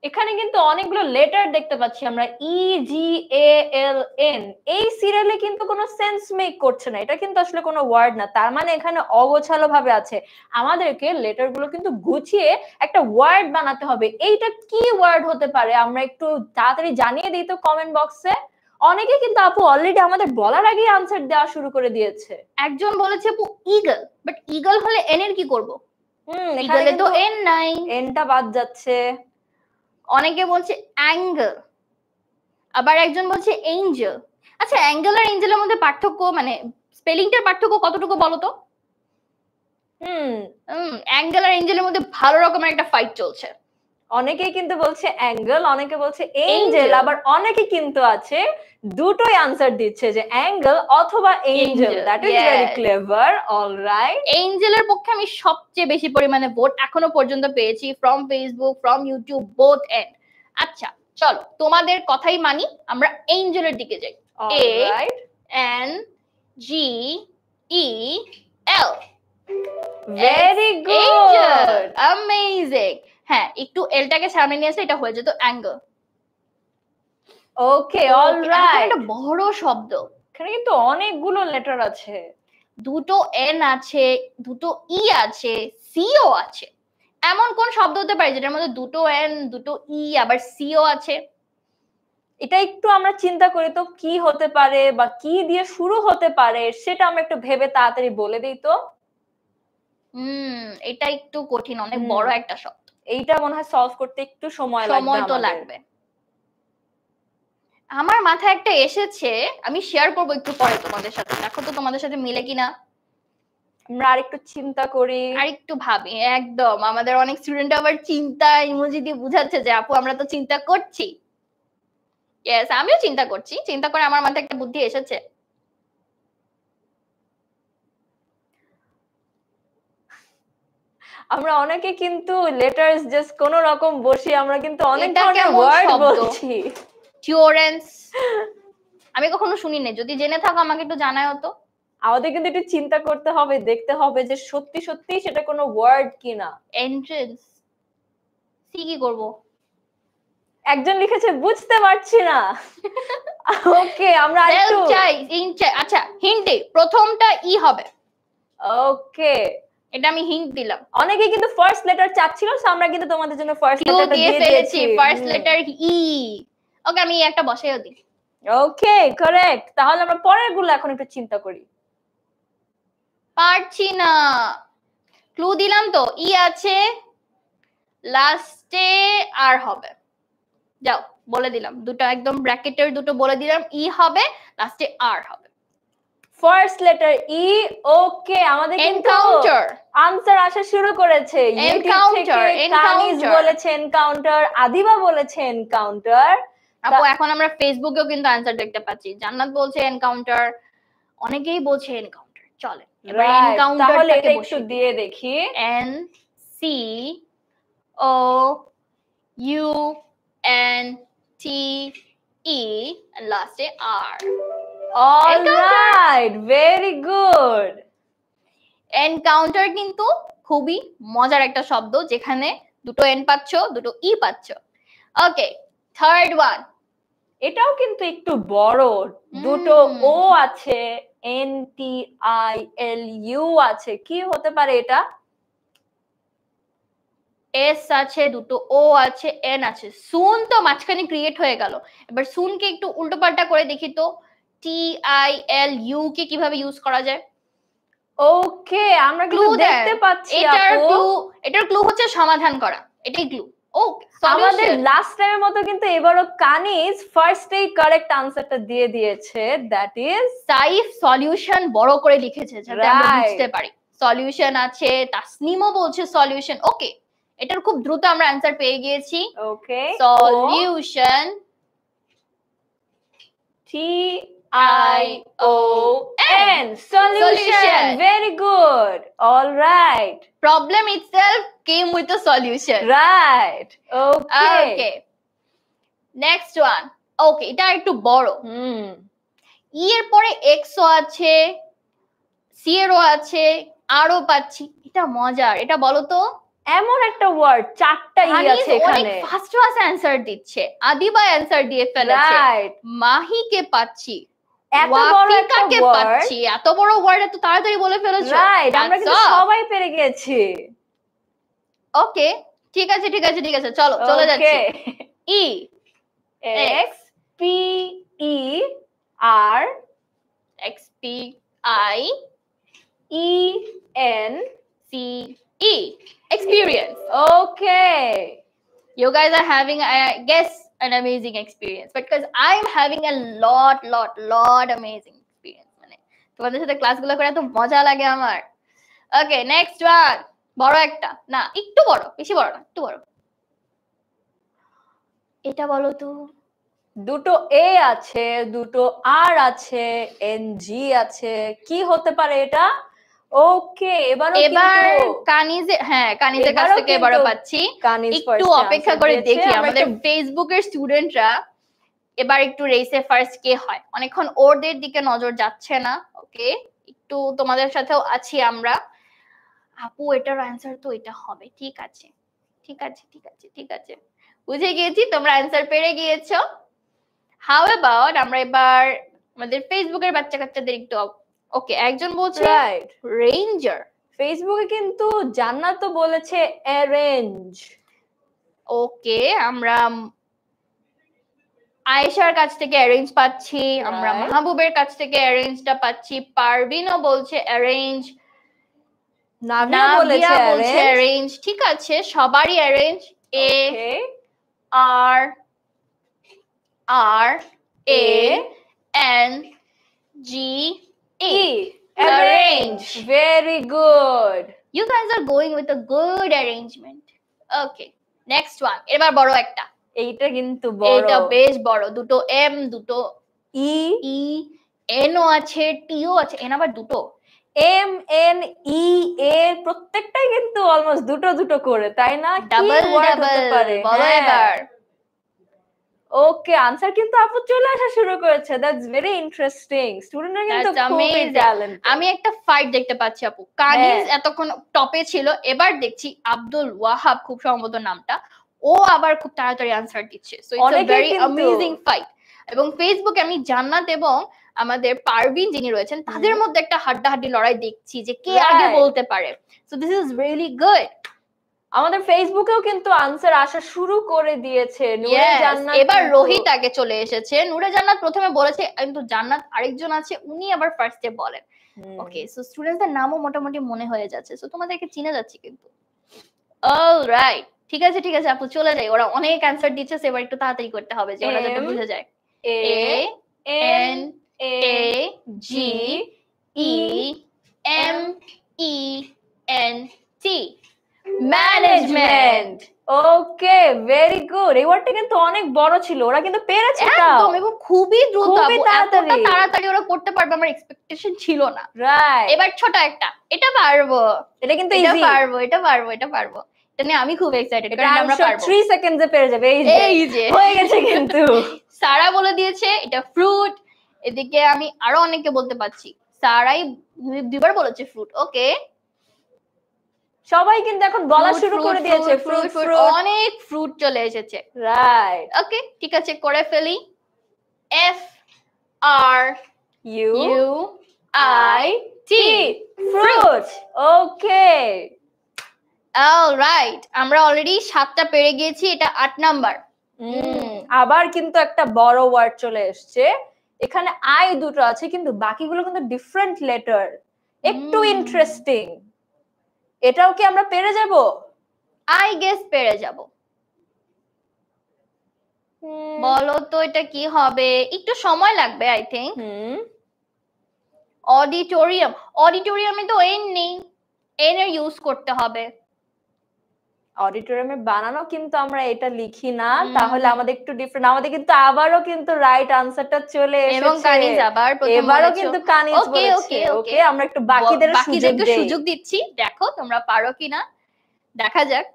এখানে কিন্তু অনেকগুলো লেটার দেখতে পাচ্ছি আমরা, EGALN। এই সিরিয়ালে কিন্তু কোনো সেন্স মেক করছে না, এটা কিন্তু আসলে কোনো ওয়ার্ড না, তার মানে এখানে অগোছালো ভাবে আছে। আমাদেরকে লেটার গুলো কিন্তু গুছিয়ে একটা ওয়ার্ড বানাতে হবে। এইটা কি ওয়ার্ড হতে পারে আমরা একটু তাড়াতাড়ি জানিয়ে দিই তো কমেন্ট বক্সে। অনেকে কিন্তু আপু অলরেডি আমাদের বলার আগেই আনসার দেওয়া শুরু করে দিয়েছে। একজন বলেছে আপু ইগল, বাট ইগল হলে এন এর কি করব? এখানে তো এন নাই, এনটা বাদ যাচ্ছে। অনেকে বলছে অ্যাঙ্গেল, আবার একজন বলছে এঞ্জেল। আচ্ছা, অ্যাঙ্গেল আর এঞ্জেলের মধ্যে পার্থক্য মানে স্পেলিংটার পার্থক্য কতটুকু বলো তো? অ্যাঙ্গেল আর এঞ্জেলের মধ্যে ভালো রকমের একটা ফাইট চলছে। অনেকেই কিন্তু বলছে অ্যাঙ্গেল, অনেকে বলছে এঞ্জেল, আবার অনেকে কিন্তু আছে দুটোই আনসার দিচ্ছে যে অ্যাঙ্গেল অথবা angel. That is very clever. Alright, এঞ্জেলের পক্ষে আমি সবচেয়ে বেশি পরিমাণে ভোট এখনো পর্যন্ত পেয়েছি, from Facebook, from YouTube, both end. আচ্ছা চলো তোমাদের কথাই মানি, আমরা এঞ্জেলের দিকে যাই। Alright, ANGEL L very good, amazing. হ্যাঁ, একটু এলটাকে সামনে নিয়ে আসলে এটা হয়ে যেত অ্যাঙ্গেল। ওকে অলরাইট, একটা বড় শব্দ, এখানে কিন্তু অনেকগুলো লেটার আছে, দুটো এন আছে, দুটো ই আছে, সিও আছে। এমন কোন শব্দ হতে পারে যেটার মধ্যে দুটো এন, দুটো ই, আবার সিও আছে? এটা একটু আমরা চিন্তা করি তো কি হতে পারে বা কি দিয়ে শুরু হতে পারে, সেটা আমরা একটু ভেবে তাড়াতাড়ি বলে দিই তো। এটা একটু কঠিন, অনেক বড় একটা শব্দ। এইটা মনে হয় সলভ করতে একটু সময় তো লাগবে। আমার মাথায় একটা এসেছে, আমি শেয়ার করবো একটু পরে তোমাদের সাথে, দেখো তো তোমাদের সাথে মিলে কিনা। আমরা আরেকটু চিন্তা করি, আরেকটু ভাবি। একদম, আমাদের অনেক স্টুডেন্ট আবার চিন্তা ইমোজি দিয়ে বুঝাচ্ছে যে আপু আমরা তো চিন্তা করছি। ইয়েস, আমিও চিন্তা করছি, চিন্তা করে আমার মাথায় একটা বুদ্ধি এসেছে। আমরা অনেকে কিন্তু লেটার্স জাস্ট কোন রকম বসি, আমরা কিন্তু অনেক ধরনের ওয়ার্ড বলছি। টিওরেন্স আমি কখনো শুনি নাই, যদি জেনে থাকো আমাকে একটু জানাও তো। আমাদের কিন্তু একটু চিন্তা করতে হবে, দেখতে হবে যে সত্যি সত্যি সেটা কোনো ওয়ার্ড কিনা। এন্ট্রেন্স, সি কি করব? একজন লিখেছে বুঝতে পারছি না। ওকে, আমরা একটু আচ্ছা, হিন্টে প্রথমটা ই হবে। ওকে, এটা আমি হিন্ট দিলাম। অনেকে কিন্তু ফার্স্ট লেটার চাচ্ছিল, সো আমরা কিন্তু তোমাদের জন্য ফার্স্ট লেটারটা দিয়ে দিয়েছি। ফার্স্ট লেটার ই। ওকে, আমি একটা বসাইও দিই। ওকে, কারেক্ট। তাহলে আমরা পরের গুলো এখন একটু চিন্তা করি। পারছি না, ক্লু দিলাম তো, ই আছে, লাস্টে আর হবে। যাও, বলে দিলাম, দুটো একদম ব্র্যাকেটের দুটো বলে দিলাম, ই হবে, লাস্টে আর হবে। ফার্স্ট লেটার ই। ওকে, আমাদের কিন্তু আনসার আসা শুরু করেছে। ইউটিউব থেকে কানিজ বলেছে এনকাউন্টার, আদিবা বলেছে এনকাউন্টার। আপু এখন আমরা ফেসবুকেও কিন্তু আনসার দেখতে পাচ্ছি, জান্নাত বলছে এনকাউন্টার, অনেকেই বলছে এনকাউন্টার। চলে এবার এনকাউন্টার, তাহলে এটা একটু দিয়ে দেখি। N C O U N T E and লাস্টে R. Alright, very good. Encounter কিন্তু খুবই মজার একটা শব্দ, যেখানে দুটো এন পাচ্ছ, দুটো ই পাচ্ছ। ওকে, থার্ড ওয়ান। এটাও কিন্তু একটু বড়, দুটো ও আছে, N T I L U আছে, কি হতে পারে এটা? এস আছে, দুটো ও আছে, এন আছে, সুন তো মাঝখানে ক্রিয়েট হয়ে গেল। এবার সুনকে একটু উল্টো পাল্টা করে দেখি তো, টি আই এল ইউ কে কিভাবে ইউজ করা যায়। ওকে, আমরা ক্লু দেখতে পাচ্ছি। এটার ক্লু হচ্ছে সমাধান করা, এটাই ক্লু। আমাদের লাস্ট টাইমের মতো কিন্তু এবারও কানিজ ফার্স্টেই কারেক্ট আনসারটা দিয়ে দিয়েছে, দ্যাট ইজ সাইফ সলিউশন বড় করে লিখেছে যাতে আমরা বুঝতে পারি। সলিউশন আছে, তাসনিমও বলছে সলিউশন। ওকে, এটার খুব দ্রুত আমরা অ্যানসার পেয়ে গিয়েছি। Okay, solution, T I O N, solution. Very good. All right. Problem itself came with a solution. Right. Okay. Next one. Okay, এটা একটু বড়। ই এর পরে এক্সও আছে, সি এরও আছে, আরও পাচ্ছি। এটা মজার, এটা বলো তো। এমন একটা ওয়ার্ড, চারটা ই আছে এখানে। অনেক ফাস্ট ফাস্ট অ্যানসার দিচ্ছে। আদিবা অ্যানসার দিয়ে ফেলেছে। মাহিকে পাচ্ছি, এত বড় একটা ওয়ার্ড, এত বড় ওয়ার্ড এত তাড়াতাড়ি বলে ফেলেছো। রাইট, আমরা কিন্তু সবাই পেরে গেছি। ওকে, ঠিক আছে ঠিক আছে ঠিক আছে, চলো চলে যাচ্ছি। E X P E R X P I E N C E, experience. Okay, you guys are having, I guess, an amazing experience, because I'm having a lot amazing experience. মানে তোমাদের সাথে ক্লাসগুলো করে এত মজা লাগে আমার। ওকে, নেক্সট ওয়ান। বড় একটা, না একটু বড়, বেশি বড় না, একটু বড়। এটা বলো তো। দুটো এ আছে, দুটো আর আছে, এন জি আছে, কি হতে পারে এটা? ওকে, এবার কানিজে, হ্যাঁ কানিজের কাছ থেকে এবারও পাচ্ছি। একটু অপেক্ষা করে দেখি আমাদের ফেসবুকের স্টুডেন্টরা এবার একটু রেসে ফার্স্ট কে হয়। অনেকক্ষণ ওদের দিকে নজর যাচ্ছে না। ওকে, একটু একটু তোমাদের সাথেও আছি আমরা। আপু এটার অ্যান্সার তো এটা হবে, ঠিক আছে ঠিক আছে ঠিক আছে ঠিক আছে, বুঝে গিয়েছি তোমরা অ্যান্সার পেরে গিয়েছো। হাউ অ্যাবাউট আমরা এবার আমাদের ফেসবুকের বাচ্চা কাচ্চাদের একটু, ওকে একজন বলছে রাইট, রেঞ্জার। ফেসবুকে কিন্তু জান্নাত তো বলেছে অ্যারেঞ্জ। ওকে আমরা আয়েশার কাছ থেকে অ্যারেঞ্জ পাচ্ছি, আমরা Right. মাহবুবের কাছ থেকে অ্যারেঞ্জটা পাচ্ছি, পারভিনও বলছে অ্যারেঞ্জ, নাভিয়া নাভিয়া বলছে অ্যারেঞ্জ। অ্যারেঞ্জ, ঠিক আছে সবারই arrange. A okay, R R A N G E arrange, very good. You guys are going with a good arrangement. Okay, next one. এবার বড় একটা। এইটা কিন্তু বড়, এটা বেশ বড়, দুটো এম, দুটো ই, ই, এন ও আছে, টি ও আছে, এন আবার দুটো। এম এন ই এর প্রত্যেকটাই কিন্তু অলমোস্ট দুটো দুটো করে, তাই না? ডাবল ডাবল বলো এবার। ওকে, আনসার কিন্তু আপু চলে আসা শুরু করেছে। That's very interesting. স্টুডেন্টরা কিন্তু That's খুবই amazing. ট্যালেন্টেড। আমি একটা ফাইট দেখতে পাচ্ছি আপু, কানিজ এতক্ষণ টপে ছিল, এবার দেখছি আব্দুল ওয়াহাব খুব সম্ভবত নামটা, ও আবার খুব তাড়াতাড়ি আনসার দিচ্ছে। So it's a very amazing fight. এবং ফেসবুকে আমি জান্নাত এবং আমাদের পারভিন যিনি রয়েছেন তাদের মধ্যে একটা হাড্ডাহাড্ডি লড়াই দেখছি যে কে আগে বলতে পারে। So this is really good. আমাদের ফেসবুকেও কিন্তু আনসার আসা শুরু করে দিয়েছে। নূরে জান্নাত এবার রোহিত আগে চলে এসেছে, নূরে জান্নাত প্রথমে বলেছে, কিন্তু জান্নাত আরেকজন আছে উনি আবার ফার্স্টে বলেন। ওকে, সো স্টুডেন্টদের নামও মোটামুটি মনে হয়ে যাচ্ছে, সো তোমাদেরকে চিনে যাচ্ছে কিন্তু। অলরাইট, ঠিক আছে ঠিক আছে আপু চলে যাই, ওরা অনেক অ্যানসার দিচ্ছে, এবার একটু তাড়াতাড়ি করতে হবে যে ওরা যাতে বুঝে যায়। A N A G E M E N T, management. Okay, very good. এই ওয়ার্ডটা কিন্তু অনেক বড় ছিল, ওরা কিন্তু পেরেছে একদম, এবং খুবই দ্রুত, খুবই এতটা তাড়াতাড়ি ওরা করতে পারবে আমার এক্সপেকটেশন ছিল না। রাইট, এবার ছোট একটা, এটা পারবো, এটা কিন্তু এটা ইজি, পারবো এটা পারবো এটা পারবো, এটা নিয়ে আমি খুব এক্সাইটেড, কারণ আমরা পারবো। 3 সেকেন্ডসে পেরে যাবে। এই যে হয়ে গেছে কিন্তু। সারা বলে দিয়েছে এটা ফ্রুট, এদিকে আমি আরো অনেককে বলতে পারছি, সারাই দুবার বলেছে ফ্রুট। ওকে, সবাই কিন্তু এখন বলা শুরু করে দিয়েছে ফ্রুট ফ্রুট, অনেক ফ্রুট চলে এসেছে। রাইট, ওকে ঠিক আছে করে ফেলি। F R U U I T, fruit. Okay, alright, আমরা অলরেডি 7টা পেরে গিয়েছি, এটা 8 নাম্বার। আবার কিন্তু একটা বড় ওয়ার্ড চলে এসেছে। এখানে আই দুটো আছে কিন্তু বাকিগুলো কিন্তু ডিফারেন্ট লেটার, একটু ইন্টারেস্টিং। এটাও কি আমরা পেরে যাব? আই গেস পেরে যাব। বলো তো এটা কি হবে, একটু সময় লাগবে আই থিংক। অডিটোরিয়াম, অডিটোরিয়ামে তো এন নেই, এন এর ইউজ করতে হবে। অডিটোরিয়ামে বানানো কিন্তু আমরা এটা লিখি না, তাহলে আমাদের একটু ডিফারেন্ট। আমাদের কিন্তু আবারও কিন্তু রাইট আনসারটা চলে এসেছে, এবং কানিজ আবার এবারও কিন্তু কানিজ বলেছে। ওকে, আমরা একটু বাকিদেরকে সুযোগ দিচ্ছি, দেখো তোমরা পারো কিনা, দেখা যাক।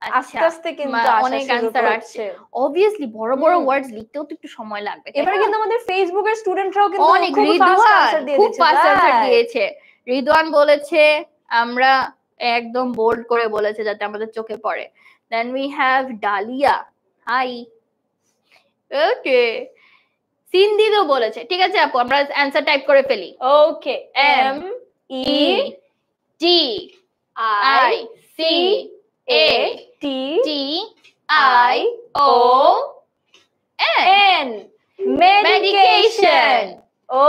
আস্তে আস্তে কিন্তু অনেক আনসার আসছে। অবভিয়াসলি বড় বড় ওয়ার্ডস লিখতেও তো একটু সময় লাগবে। এবারে কিন্তু আমাদের ফেসবুকের স্টুডেন্টরাও কিন্তু অনেক খুব ফাস্ট আনসার দিয়েছে। রিদওয়ান বলেছে, আমরা একদম বোল্ড করে বলেছে যাতে আমাদের চোখে পড়ে। Then we have Dalia, hi. Okay, সিন্দিও বলেছে। ঠিক আছে আপু, আমরা অ্যানসার টাইপ করে ফেলি। Okay, M E T I C A T T I O N, medication.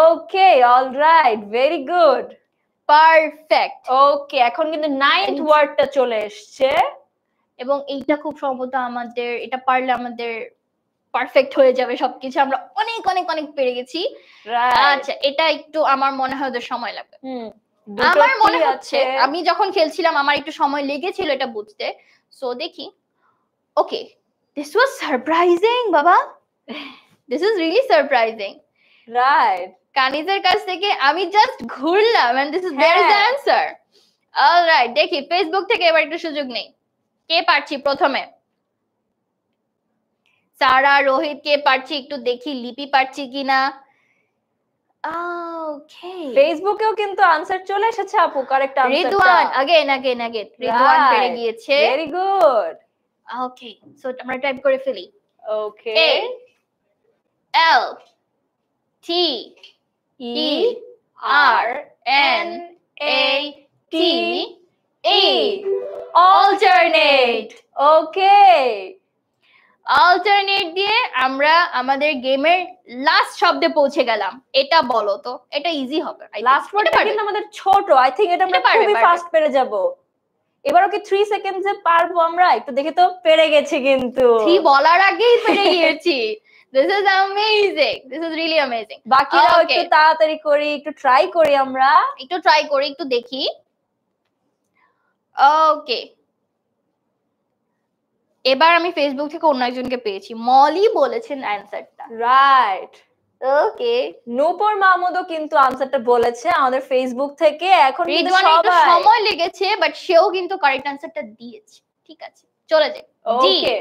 Okay, alright, very good, perfect. Okay, এখন কিন্তু 9th ওয়ার্ডটা চলে এসেছে, এবং এইটা খুব সম্ভবত আমাদের, এটা পারলে আমাদের পারফেক্ট হয়ে যাবে সবকিছু, আমরা অনেক অনেক অনেক পেরে গেছি। আচ্ছা, এটা একটু আমার মনে হয় ওদের সময় লাগবে। আমার মনে হচ্ছে আমি যখন খেলছিলাম আমার একটু সময় লেগেছিল এটা বুঝতে। সো দেখি। ওকে, দিস ওয়াজ সারপ্রাইজিং বাবা, this is really surprising. Right, কানিজের কাছ থেকে আমি জাস্ট ঘুরলাম and this is there is the answer. Alright, দেখি ফেসবুক থেকে এবার একটু সুযোগ নেই, কে পারছি প্রথমে। সারা, রোহিত কে পারছি একটু দেখি, লিপি পারছি কিনা। ওকে ফেসবুকেও কিন্তু আনসার চলে এসেছে আপু, কারেক্ট আনসারটা। রিদওয়ান again রিদওয়ান পেরে গিয়েছে। Very good. ওকে সো আমরা টাইপ করে ফেলি। ওকে A L T E R N A T E alternate। Okay alternate দিয়ে আমরা আমাদের গেমের লাস্ট শব্দে পৌঁছে গেলাম। এটা বলো তো, এটা ইজি হবে। লাস্ট ওয়ার্ডটা কিন্তু আমাদের ছোট, আই থিংক এটা আমরা খুবই ফাস্ট পেরে যাব। এবারও কি 3 সেকেন্ডসে পারবো আমরা? একটু দেখে তো পেরে গেছি কিন্তু। 3 বলার আগেই পেরে গিয়েছি। This is amazing. This is really amazing. বাকিরাও একটু তাড়াতাড়ি করি, একটু ট্রাই করি আমরা। একটু ট্রাই করি, একটু দেখি। ওকে এবার আমি ফেসবুক থেকে অন্য একজনকে পেয়েছি। মলি বলেছেন অ্যানসারটা। রাইট। ওকে নূপুর মাহমুদও কিন্তু আনসারটা বলেছে আমাদের ফেসবুক থেকে। এখন কিন্তু রিদওয়ান একটু সবাই সময় লেগেছে, বাট সেও কিন্তু কারেক্ট আনসারটা দিয়েছে। ঠিক আছে চলে যাই। Okay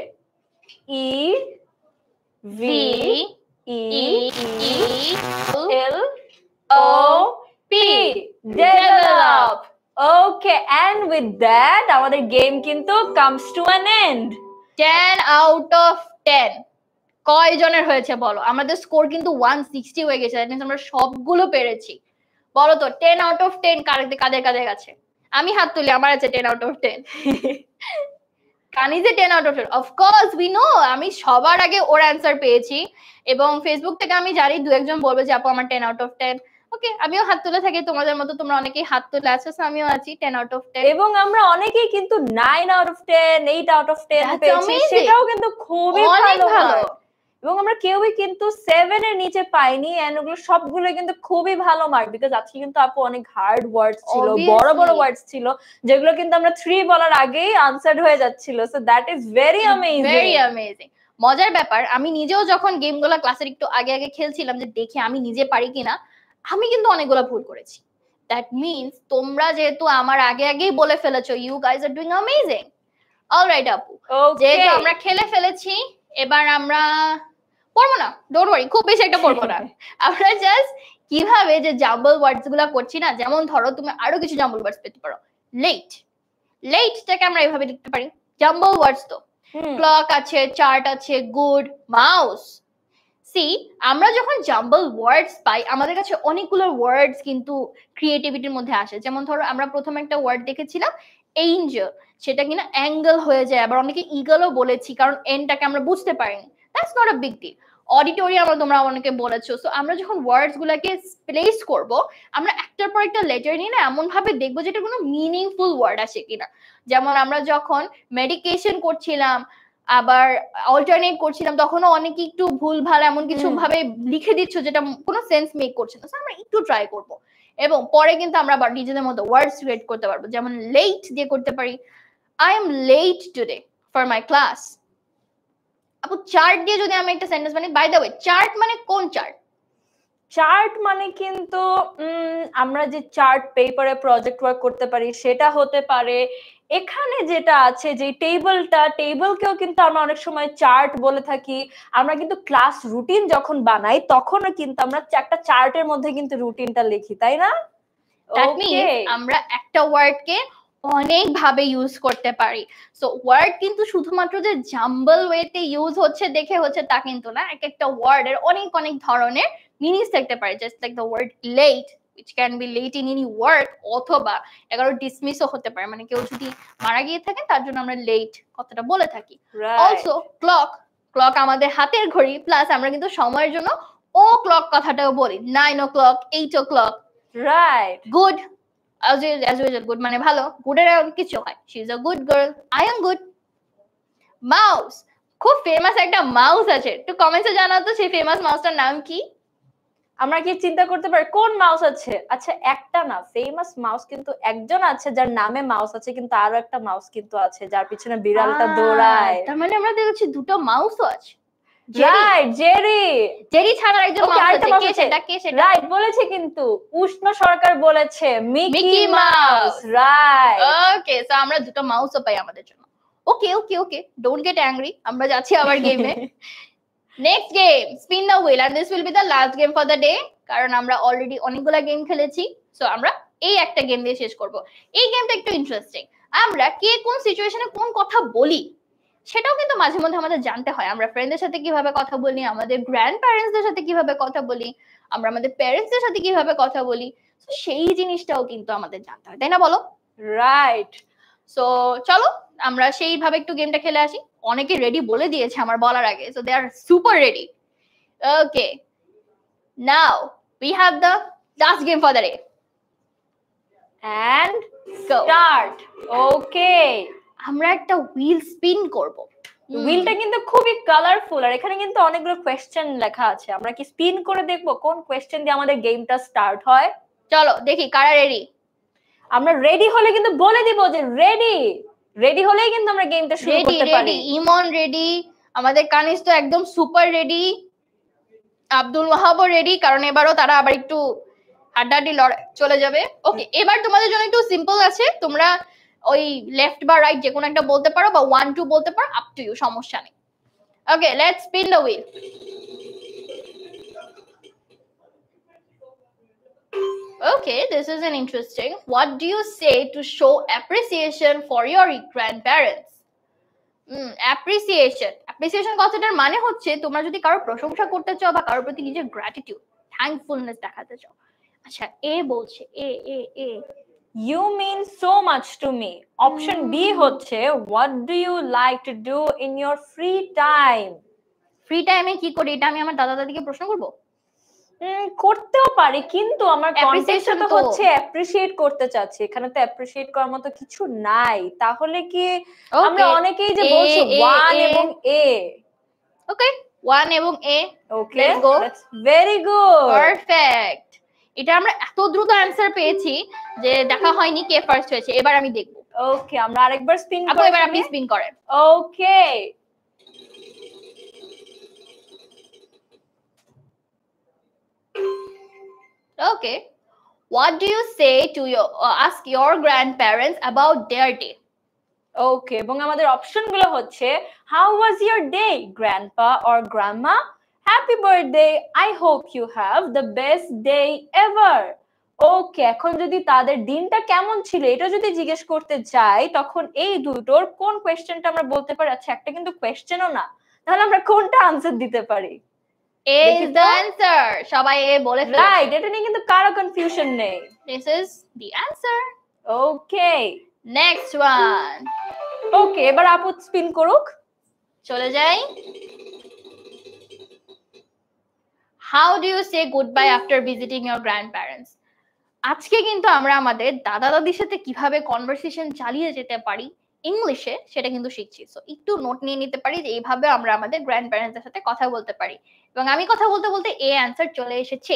E V E L O P develop. Okay and with that আমাদের গেম কিন্তু comes to an end. 10 out of 10 কয়জনের হয়েছে বলো? আমাদের স্কোর কিন্তু 160 হয়ে গেছে। দ্যাট মিন্স আমরা সবগুলো পেরেছি। বলো তো 10 আউট অফ 10 কাদের কাদের কাছে? আমি হাত তুলি, আমার আছে 10 out of 10। কানিজে 10 out of 10। Of course we know, আমি সবার আগে ওর অ্যান্সার পেয়েছি এবং ফেসবুক থেকে আমি জানি দু একজন বলবে যে আপু আমার 10 আউট অফ 10। ওকে আমিও হাত তুলে থাকি, তোমাদের মতো তোমরা অনেকেই হাত তুলে আছো, আমিও আছি 10 আউট অফ 10। এবং আমরা অনেকেই কিন্তু 9 আউট অফ 10 8 আউট অফ 10 পেয়েছি, সেটাও কিন্তু খুবই ভালো। এবং আমরা কেউই কিন্তু 7 এর নিচে পাইনি, এন্ড ওগুলো সবগুলো কিন্তু খুবই ভালো মার্ক, বিকজ আজকে কিন্তু আপু অনেক হার্ড ওয়ার্ডস ছিল, বড় বড় ওয়ার্ডস ছিল, যেগুলো কিন্তু আমরা 3 বলার আগেই আনসার হয়ে যাচ্ছিল। So that is very amazing. মজার ব্যাপার, আমি নিজেও যখন গেমগুলো ক্লাসের একটু আগে আগে খেলছিলাম যে দেখি আমি নিজে পারি কিনা, আমি কিন্তু অনেকগুলো ভুল করেছি। দ্যাট মিন্স তোমরা যেহেতু আমার আগে আগেই বলে ফেলেছো, you guys are doing amazing. Alright আপু, যেহেতু আমরা খেলে ফেলেছি, এবার আমরা পড়বো না, ডোন্ট ওয়ারি, খুব বেশি একটা পড়বো না। আমরা জাস্ট কিভাবে যে জাম্বল ওয়ার্ডস গুলা করছি না, যেমন ধরো তুমি আরো কিছু জাম্বল ওয়ার্ডস পেতে পারো। লেটটাকে আমরা এইভাবে লিখতে পারি, জাম্বল ওয়ার্ডস তো। ক্লক আছে, চার্ট আছে, গুড, মাউস। সি আমরা যখন জাম্বল ওয়ার্ডস পাই, আমাদের কাছে অনেকগুলো ওয়ার্ডস কিন্তু ক্রিয়েটিভিটির মধ্যে আসে। যেমন ধরো আমরা প্রথমে একটা ওয়ার্ড দেখেছিলাম এঞ্জেল, সেটা কিনা অ্যাঙ্গেল হয়ে যায়, আবার অনেকে ইগলও বলেছি কারণ এনটাকে আমরা বুঝতে পারিনি। That's not a big deal. Auditorium তোমরা অনেকে বলেছো। সো আমরা যখন ওয়ার্ডস গুলাকে প্লেস করব, আমরা একটার পর একটা লেটার নিয়ে না এমন ভাবে দেখবো যেটা কোনো মিনিংফুল ওয়ার্ড আছে কিনা। যেমন আমরা যখন মেডিকেশন করছিলাম, আবার অল্টারনেট করছিলাম, তখনও অনেকে একটু ভুল ভাল এমন কিছু ভাবে লিখে দিচ্ছ যেটা কোনো সেন্স মেক করছে না। আমরা একটু ট্রাই করব, এবং পরে কিন্তু আমরা আবার নিজেদের মতো ওয়ার্ডস ক্রিয়েট করতে পারবো। যেমন লেট দিয়ে করতে পারি, I am late today for my class. আপু চার্ট দিয়ে যদি আমি একটা সেন্টেন্স বানাই, বাই দ্য ওয়ে চার্ট মানে কোন চার্ট? চার্ট মানে কিন্তু আমরা যে চার্ট পেপারে প্রজেক্ট ওয়ার্ক করতে পারি সেটা হতে পারে। এখানে যেটা আছে যে টেবিলকেও কিন্তু আমরা অনেক সময় চার্ট বলে থাকি। আমরা কিন্তু ক্লাস রুটিন যখন বানাই তখনও কিন্তু আমরা একটা চার্টের মধ্যে কিন্তু রুটিনটা লিখি, তাই না? দ্যাট মিন্স আমরা একটা ওয়ার্ডকে অনেক ভাবে ইউজ করতে পারি। সো ওয়ার্ড কিন্তু শুধুমাত্র যে জাম্বল ওয়েতে ইউজ হচ্ছে দেখে হচ্ছে তা কিন্তু না। এক একটা ওয়ার্ডের অনেক অনেক ধরনের মিনিংস থাকতে পারে। Just like the word late, which can be late in any work, অথবা 11 ডিসমিসও হতে পারে, মানে কেউ যদি মারা গিয়ে থাকে তার জন্য আমরা লেট কথাটা বলে থাকি। অলসো ক্লক আমাদের হাতের ঘড়ি, প্লাস আমরা কিন্তু সময়ের জন্য ও ক্লক কথাটাও বলি, 9 o'clock, 8 o'clock, right. Good, as usual, good মানে ভালো, গুডের কিছু হয়, she is a good girl, I am good. Mouse, খুব ফেমাস একটা মাউস আছে, একটু কমেন্টসে জানাও তো সেই ফেমাস মাউসটার নাম কি? আমরা কি চিন্তা করতে পারি কোন মাউস আছে? আচ্ছা একটা না, ফেমাস মাউস কিন্তু একজন আছে যার নামে মাউস আছে, কিন্তু আরো একটা মাউস কিন্তু আছে যার পিছনে বিড়ালটা দৌড়ায়। তার মানে আমরা দেখছি দুটো মাউসও আছে। রাইট, জেরি ছাড়া একজন মাউস আছে, কে সেটা? রাইট বলেছে কিন্তু, উষ্ণ সরকার বলেছে মিকি মাউস। রাইট, ওকে, সো আমরা দুটো মাউসও পাই আমাদের জন্য। ওকে, ডোন্ট গেট অ্যাংরি, আমরা যাচ্ছি আবার গেমে। Next game, spin the wheel, and this will be the last game for the day. কারণ আমরা অলরেডি অনেকগুলা গেম খেলেছি। সো আমরা এই একটা গেম দিয়ে শেষ করব। এই গেমটা একটু ইন্টারেস্টিং। আমরা কে কোন সিচুয়েশনে কোন কথা বলি সেটাও কিন্তু মাঝে মধ্যে আমাদের জানতে হয়। আমরা ফ্রেন্ডদের সাথে কিভাবে কথা বলি, আমাদের গ্র্যান্ড প্যারেন্টসদের সাথে কিভাবে কথা বলি, আমরা আমাদের প্যারেন্টসদের সাথে কিভাবে কথা বলি, সেই জিনিসটাও কিন্তু আমাদের জানতে হয়, তাই না বলো? রাইট। সো চলো আমরা সেইভাবে একটু গেমটা খেলে আসি। অনেকে রেডি বলে দিয়েছে আমার বলার আগে, so they are super ready. Okay, now we have the last game for the day and start. Okay, আমরা একটা হুইল স্পিন করব। হুইলটা কিন্তু খুবই কালারফুল আর এখানে কিন্তু অনেকগুলো কোয়েশ্চেন লেখা আছে। আমরা কি স্পিন করে দেখব কোন কোয়েশ্চেন দিয়ে আমাদের গেমটা স্টার্ট হয়? চলো দেখি কারা রেডি। আমরা রেডি হলে কিন্তু বলে দিব যে রেডি। রেডি হলেই কিন্তু আমরা গেমটা শুরু করতে পারি। ইমন রেডি, আমাদের কানিস তো একদম সুপার রেডি, আব্দুল ওয়াহাবও রেডি, কারণ এবারও তারা আবার একটু হাড্ডাহাড্ডি চলে যাবে। ওকে, এবার তোমাদের জন্য একটু সিম্পল আছে, তোমরা ওই লেফট বা রাইট যে কোনো একটা বলতে পারো বা 1 2 বলতে পারো, আপ টু ইউ, সমস্যা নেই। Okay, let's spin the wheel. Okay, this is an interesting. What do you say to show appreciation for your grandparents? Appreciation কথাটার মানে হচ্ছে তোমরা যদি কারো প্রশংসা করতে চাও বা কারোর প্রতি নিজের গ্র্যাটিটিউড, থ্যাঙ্কফুলনেস দেখাতে চাও। আচ্ছা, এ বলছে A You mean so much to me. Option B হচ্ছে what do you like to do in your free time? Free টাইমে কি করি, এটা আমি আমার দাদা দাদিকে প্রশ্ন করব? করতেও পারি, কিন্তু আমার কনটেক্সট তো হচ্ছে অ্যাপ্রিশিয়েট করতে চাচ্ছি, এখানে তো অ্যাপ্রিশিয়েট করার মতো কিছু নাই। তাহলে কি আমরা অনেকেই যে বলছি 1 এবং এ। ওকে, 1 এবং A. Okay, let's go. Very good, perfect. এটা আমরা এত দ্রুত অ্যানসার পেয়েছি যে দেখা হয়নি কে ফার্স্ট হয়েছে। এবার আমি দেখব। ওকে, আমরা আরেকবার স্পিন করব। এবার আপনি স্পিন করেন। ওকে, Okay. What do you say to ask your grandparents about their day? ওকে, এবং আমাদের অপশনগুলো হচ্ছে how was your day grandpa or grandma, happy birthday, I hope you have the best day ever. ওকে, এখন যদি তাদের দিনটা কেমন ছিল এটা যদি জিজ্ঞেস করতে যাই তখন এই দুটোর কোন কোয়েশ্চেনটা আমরা বলতে পারি? আচ্ছা, একটা কিন্তু কোয়েশ্চেনও না, তাহলে আমরা কোনটা আনসার দিতে পারি? A is the answer. সবাই এ বলে ফেলেছে। রাইট, এটা নিয়ে কিন্তু কারো কনফিউশন নেই। This is the answer. Okay, next one. Okay, এবার আপু স্পিন করুক। চলে যাই। How do you say goodbye after visiting your grandparents? আজকে কিন্তু আমরা আমাদের দাদা দাদির সাথে কিভাবে কনভারসেশন চালিয়ে যেতে পারি ইংলিশে সেটা কিন্তু শিখছি। সো একটু নোট নিয়ে নিতে পারি যে এইভাবে আমরা আমাদের গ্র্যান্ড প্যারেন্টসদের সাথে কথা বলতে পারি। এবং আমি কথা বলতে বলতে এ অ্যান্সার চলে এসেছে।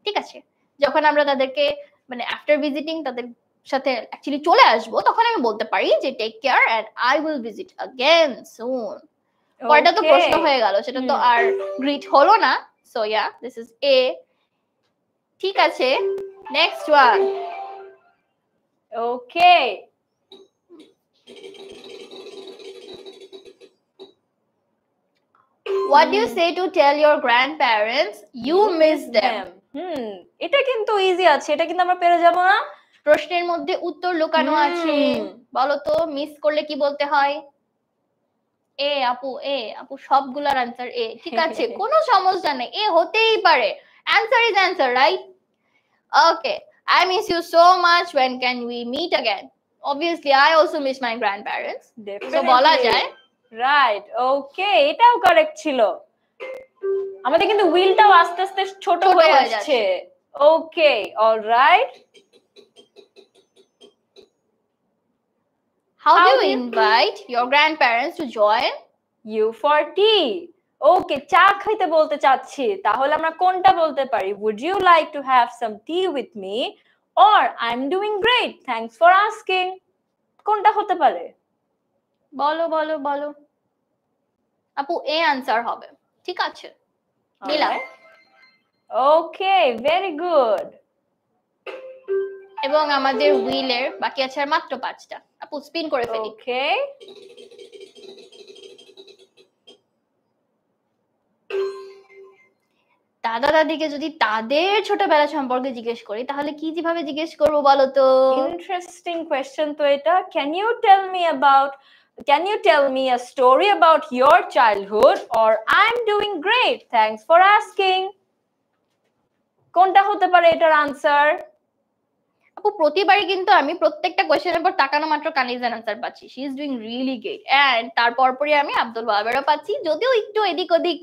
ঠিক আছে, যখন আমরা তাদেরকে মানে আফটার ভিজিটিং তাদের সাথে অ্যাকচুয়ালি চলে আসবো তখন আমি বলতে পারি যে take care and I will visit again soon. পরেরটা তো প্রশ্ন হয়ে গেল, সেটা তো আর গ্রিট হলো না। So yeah, this is a. ঠিক আছে, next one. Okay, What do you say to tell your grandparents you miss them? এটা কিন্তু ইজি আছে, এটা কিন্তু আমরা পেরে যাব না? প্রশ্নের মধ্যে উত্তর লুকানো আছে। বলো তো মিস করলে কি বলতে হয়? এ আপু সবগুলোর আনসার এ। ঠিক আছে, কোনো সমস্যা নেই, এ হতেই পারে। Answer is answer, right? Okay, I miss you so much, when can we meet again? Obviously I also miss my grandparents. So বলা যায় রাইট। ওকে, এটাও কারেক্ট ছিল। আমাদের কিন্তু হুইলটাও আস্তে আস্তে ছোট হয়ে আসছে। ওকে, alright. How do you invite your grandparents to join you for tea? ওকে, চা খাইতে বলতে চাচ্ছি, তাহলে আমরা কোনটা বলতে পারি? Would you like to have some tea with me? Or I'm doing great, thanks for asking. কোনটা হতে পারে? বলো বলো বলো। আপু এ আনসার হবে। ঠিক আছে, দিলাম। ওকে, ভেরি গুড। এবং আমাদের হুইলের বাকি আছে আর মাত্র 5টা। আপু স্পিন করে ফেলি। ওকে, দাদা দাদিকে যদি তাদের ছোটবেলা সম্পর্কে জিজ্ঞেস করি তাহলে কি যেভাবে জিজ্ঞেস করবো বলো তো? ইন্টারেস্টিং কোয়েশ্চেন তো এটা। Can you tell me a story about your childhood? Or I'm doing great, thanks for asking. কোনটা হতে পারে এটার আনসার? আপু প্রতিবারই কিন্তু আমি প্রত্যেকটা কোয়েশ্চেনের পর তাকানো মাত্র কানিজের আনসার পাচ্ছি। She is doing really great. And তারপর পরই আমি আব্দুল ওয়াহাবেরও পাচ্ছি, যদিও একটু এদিক ওদিক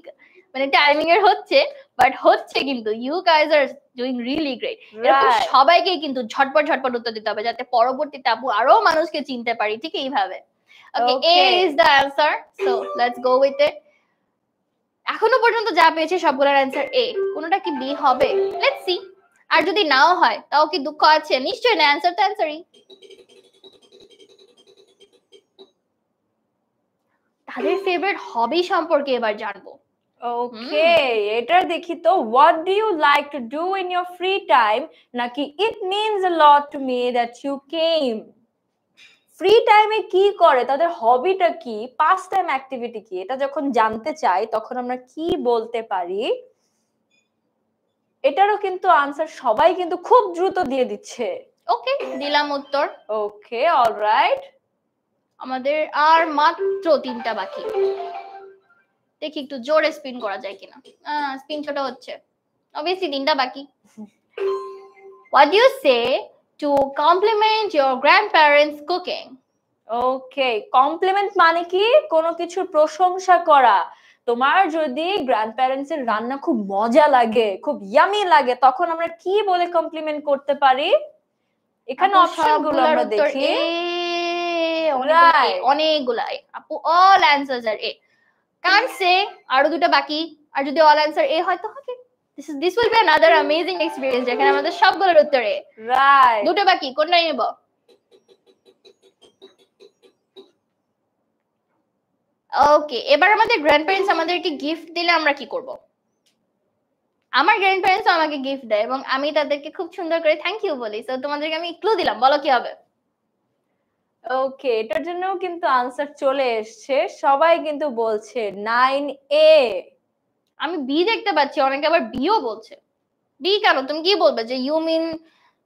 মানে টাইমিং এর হচ্ছে, বাট হচ্ছে কিন্তু। You guys are doing really great. এরকম সবাইকে কিন্তু ঝটপট ঝটপট উত্তর দিতে হবে যাতে পরবর্তীতে আপু আরো মানুষকে চিনতে পারি, ঠিক এইভাবে। Okay, A is the answer, so let's go with it. এখনো পর্যন্ত যা পেয়েছি সবগুলোর অ্যান্সার এ, কোনোটা কি বি হবে? Let's see. আর যদি নাও হয় তাও কি দুঃখ আছে? নিশ্চয়ই না, অ্যান্সার তো অ্যান্সারই। তাদের ফেভারিট হবি সম্পর্কে এবার জানবো। ওকে, এটা দেখি তো। What do you like to do in your free time, নাকি it means a lot to me that you came? Free টাইমে কি করে, তাদের হবিটা কি, পাস টাইম অ্যাক্টিভিটি কি, এটা যখন জানতে চাই তখন আমরা কি বলতে পারি? এটারও কিন্তু আনসার সবাই কিন্তু খুব দ্রুত দিয়ে দিচ্ছে। ওকে, দিলাম উত্তর। ওকে, অলরাইট। আমাদের আর মাত্র 3টা বাকি। দেখি একটু জোরে স্পিন করা যায় কিনা। স্পিন ছোট হচ্ছে। অবভিয়াসলি 3টা বাকি। What do you say to compliment your grandparents' cooking? Okay, compliment মানে কি? কোনো কিছুর প্রশংসা করা। তোমার যদি গ্র্যান্ডপ্যারেন্টস এর রান্না খুব মজা লাগে, খুব ইয়ামি লাগে, তখন আমরা কি বলে কমপ্লিমেন্ট করতে পারি? এখানে অপশনগুলো আমরা দেখি। অনেকগুলাই আপু, all answers are A. Can't say আরো 2টা বাকি। আর যদি অল অ্যানসার এ হয় তো হবে this will be another amazing experience যেখানে আমাদের সবগুলোর উত্তর এ। রাইট, 2টা বাকি, কোনটা নেব? ওকে, এবার আমাদের গ্র্যান্ডপ্যারেন্টস আমাদেরকে গিফট দিলে আমরা কি করব? আমার গ্র্যান্ডপ্যারেন্টস আমাকে গিফট দেয় এবং আমি তাদেরকে খুব সুন্দর করে থ্যাংক ইউ বলি। সো তোমাদেরকে আমি ক্লু দিলাম, বলো কি হবে? ওকে, এটার জন্যও কিন্তু আনসার চলে এসছে। সবাই কিন্তু বলছে 9A। আমি বি দেখতে পাচ্ছি, অনেকে আবার বিও বলছে। বি কেন? তুমি কি বলবে যে you mean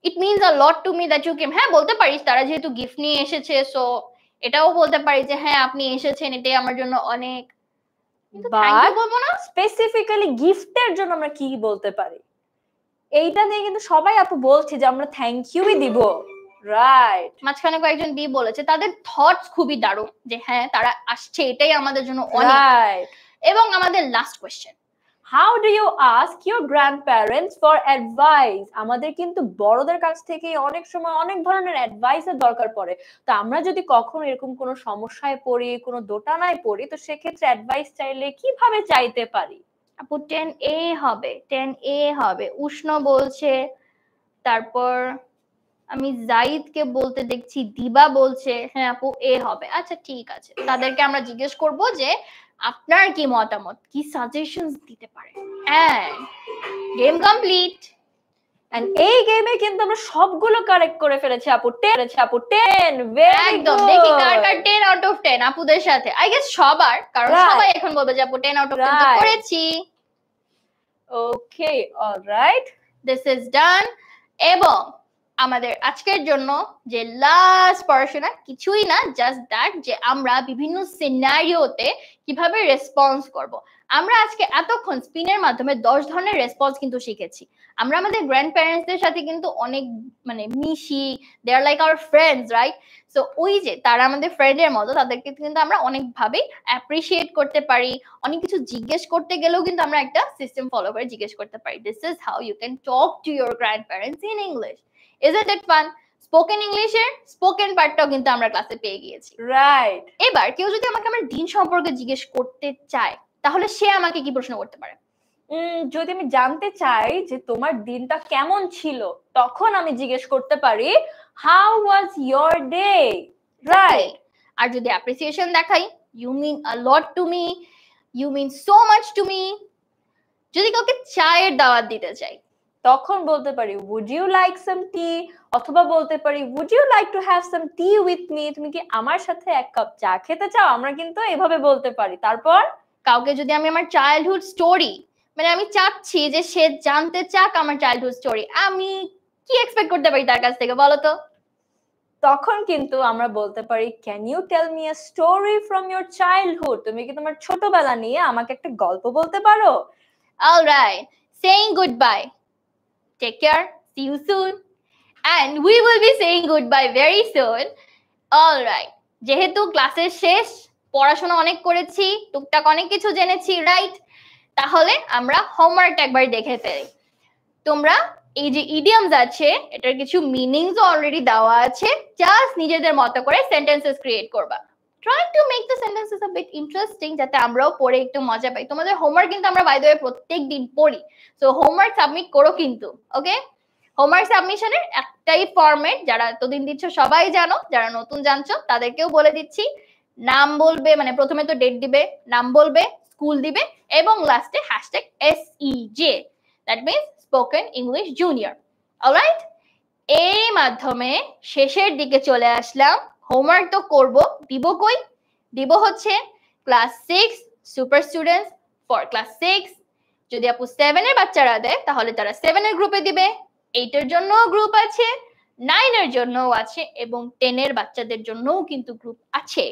it means a lot to me that you came? হ্যাঁ, বলতে পারিস, তারা যেহেতু গিফট নিয়ে এসেছে, সো এটাও বলতে পারি যে হ্যাঁ আপনি এসেছেন, এটাই আমার জন্য অনেক। কিন্তু থ্যাংক ইউ বলবো না। স্পেসিফিক্যালি গিফটের জন্য আমরা কি বলতে পারি? এইটা নিয়ে কিন্তু সবাই আপু বলছে যে আমরা থ্যাংক ইউই দিব। রাইট, মাঝখানে কয়েকজন বি বলেছে তাদের থটস খুবই দারুণ, যে হ্যাঁ তারা আসছে, এটাই আমাদের জন্য অনেক। এবং আমাদের last question, how do you ask your grandparents for advice? আমাদের কিন্তু বড়দের কাছ থেকে অনেক সময় অনেক ধরনের অ্যাডভাইসের দরকার পড়ে। তো আমরা যদি কখনো এরকম কোনো সমস্যায় পড়ি, কোনো দোটানায় পড়ি, তো সেক্ষেত্রে অ্যাডভাইস চাইলে কিভাবে চাইতে পারি? আপু 10A হবে, 10A হবে। উষ্ণ বলছে, তারপর আমি জাইদকে বলতে দেখছি, দিবা বলছে। হ্যাঁ আপু, এ হবে। আচ্ছা ঠিক আছে, তাদেরকে আমরা জিজ্ঞেস করব যে আপনার কি মতামত, কি সাজেশনস দিতে পারে। And game complete. এন্ড এই গেমে কিন্তু আমরা সবগুলো কারেক্ট করে ফেলেছি আপু। 10 ভেরি একদম। দেখি কার কার 10 আউট অফ 10 আপুদের সাথে। আই গেস সবার, কারণ সবাই এখন বলবে যে আপু 10 আউট অফ 10 তো করেছি। ওকে, অলরাইট, দিস ইজ ডান। এবং আমাদের আজকের জন্য যে লাস্ট পড়াশোনা কিছুই না, জাস্ট দ্যাট যে আমরা বিভিন্ন সিনারিওতে কিভাবে রেসপন্স করব। আমরা আজকে এতক্ষণ স্পিনের মাধ্যমে 10 ধরনের রেসপন্স কিন্তু শিখেছি। আমরা আমাদের গ্র্যান্ড প্যারেন্টসদের সাথে কিন্তু অনেক মানে মিশি, they are like our friends, right? So ওই যে তারা আমাদের ফ্রেন্ডের মতো, তাদেরকে কিন্তু আমরা অনেকভাবে অ্যাপ্রিসিয়েট করতে পারি। অনেক কিছু জিজ্ঞেস করতে গেলেও কিন্তু আমরা একটা সিস্টেম ফলো করে জিজ্ঞেস করতে পারি। This is how you can talk to your grand parents in English. Isn't it fun? Spoken ইংলিশের স্পোকেন পার্টটাও কিন্তু আমরা ক্লাসে পেয়ে গিয়েছি। রাইট, এবার কেউ যদি আমাকে আমার দিন সম্পর্কে জিজ্ঞেস করতে চায় তাহলে সে আমাকে কি প্রশ্ন করতে পারে? যদি আমি জানতে চাই যে তোমার দিনটা কেমন ছিল, তখন আমি জিজ্ঞেস করতে পারি how was your day. Right. আর যদি অ্যাপ্রিসিয়েশন দেখাই, you mean a lot to me, you mean so much to me. যদি কাউকে চায়ের দাওয়াত দিতে চাই তখন বলতে পারি would you like some tea, অথবা বলতে পারি would you like to have some tea with me? তুমি কি আমার সাথে এক কাপ চা খেতে চাও? আমরা কিন্তু এভাবে বলতে পারি। তারপর কাউকে যদি আমি আমার চাইল্ডহুড স্টোরি মানে আমি চাচ্ছি যে সে জানতে চাক আমার চাইল্ডহুড স্টোরি, আমি কি এক্সপেক্ট করতে পারি তার কাছ থেকে বলো তো? তখন কিন্তু আমরা বলতে পারি, can you tell me a story from your childhood? তুমি কি তোমার ছোটবেলা নিয়ে আমাকে একটা গল্প বলতে পারো? Alright, saying good bye, take care, see you soon, and we will be saying goodbye very soon. Alright, যেহেতু ক্লাসের শেষ, পড়াশোনা অনেক করেছি, টুকটাক অনেক কিছু জেনেছি, রাইট? তাহলে আমরা হোমওয়ার্কটা একবার দেখে ফেলি। তোমরা এই যে ইডিয়মস আছে এটার কিছু মিনিংস অলরেডি দেওয়া আছে, জাস্ট নিজেদের মতো করে সেন্টেন্সেস ক্রিয়েট করবা। Try to make the sentences a bit interesting, যাতে আমরাও পড়ে একটু মজা পাই। তোমাদের হোমওয়ার্ক কিন্তু আমরা বাই দ্য ওয়ে প্রত্যেক দিন পড়ি, সো হোমওয়ার্ক সাবমিট করো কিন্তু, ওকে? হোমওয়ার্ক সাবমিশনের একটাই ফরম্যাট, যারা এতদিন দিচ্ছ সবাই জানো, যারা নতুন জানছো তাদেরকেও বলে দিচ্ছি। নাম বলবে, মানে প্রথমে তো ডেট দিবে, নাম বলবে, স্কুল দিবে, এবং লাস্টে hashtag SEJ, that means spoken English junior. Alright, এই মাধ্যমে শেষের দিকে চলে আসলাম। হোমওয়ার্ক তো করব, দিব কই? দিব হচ্ছে class 6 super students for class 6। যদি আপু 7 এর বাচ্চারা দেয় তাহলে তারা 7 এর গ্রুপে দিবে, 8 এর জন্য গ্রুপ আছে, 9 এর জন্যও আছে, এবং 10 এর বাচ্চাদের জন্যও কিন্তু গ্রুপ আছে।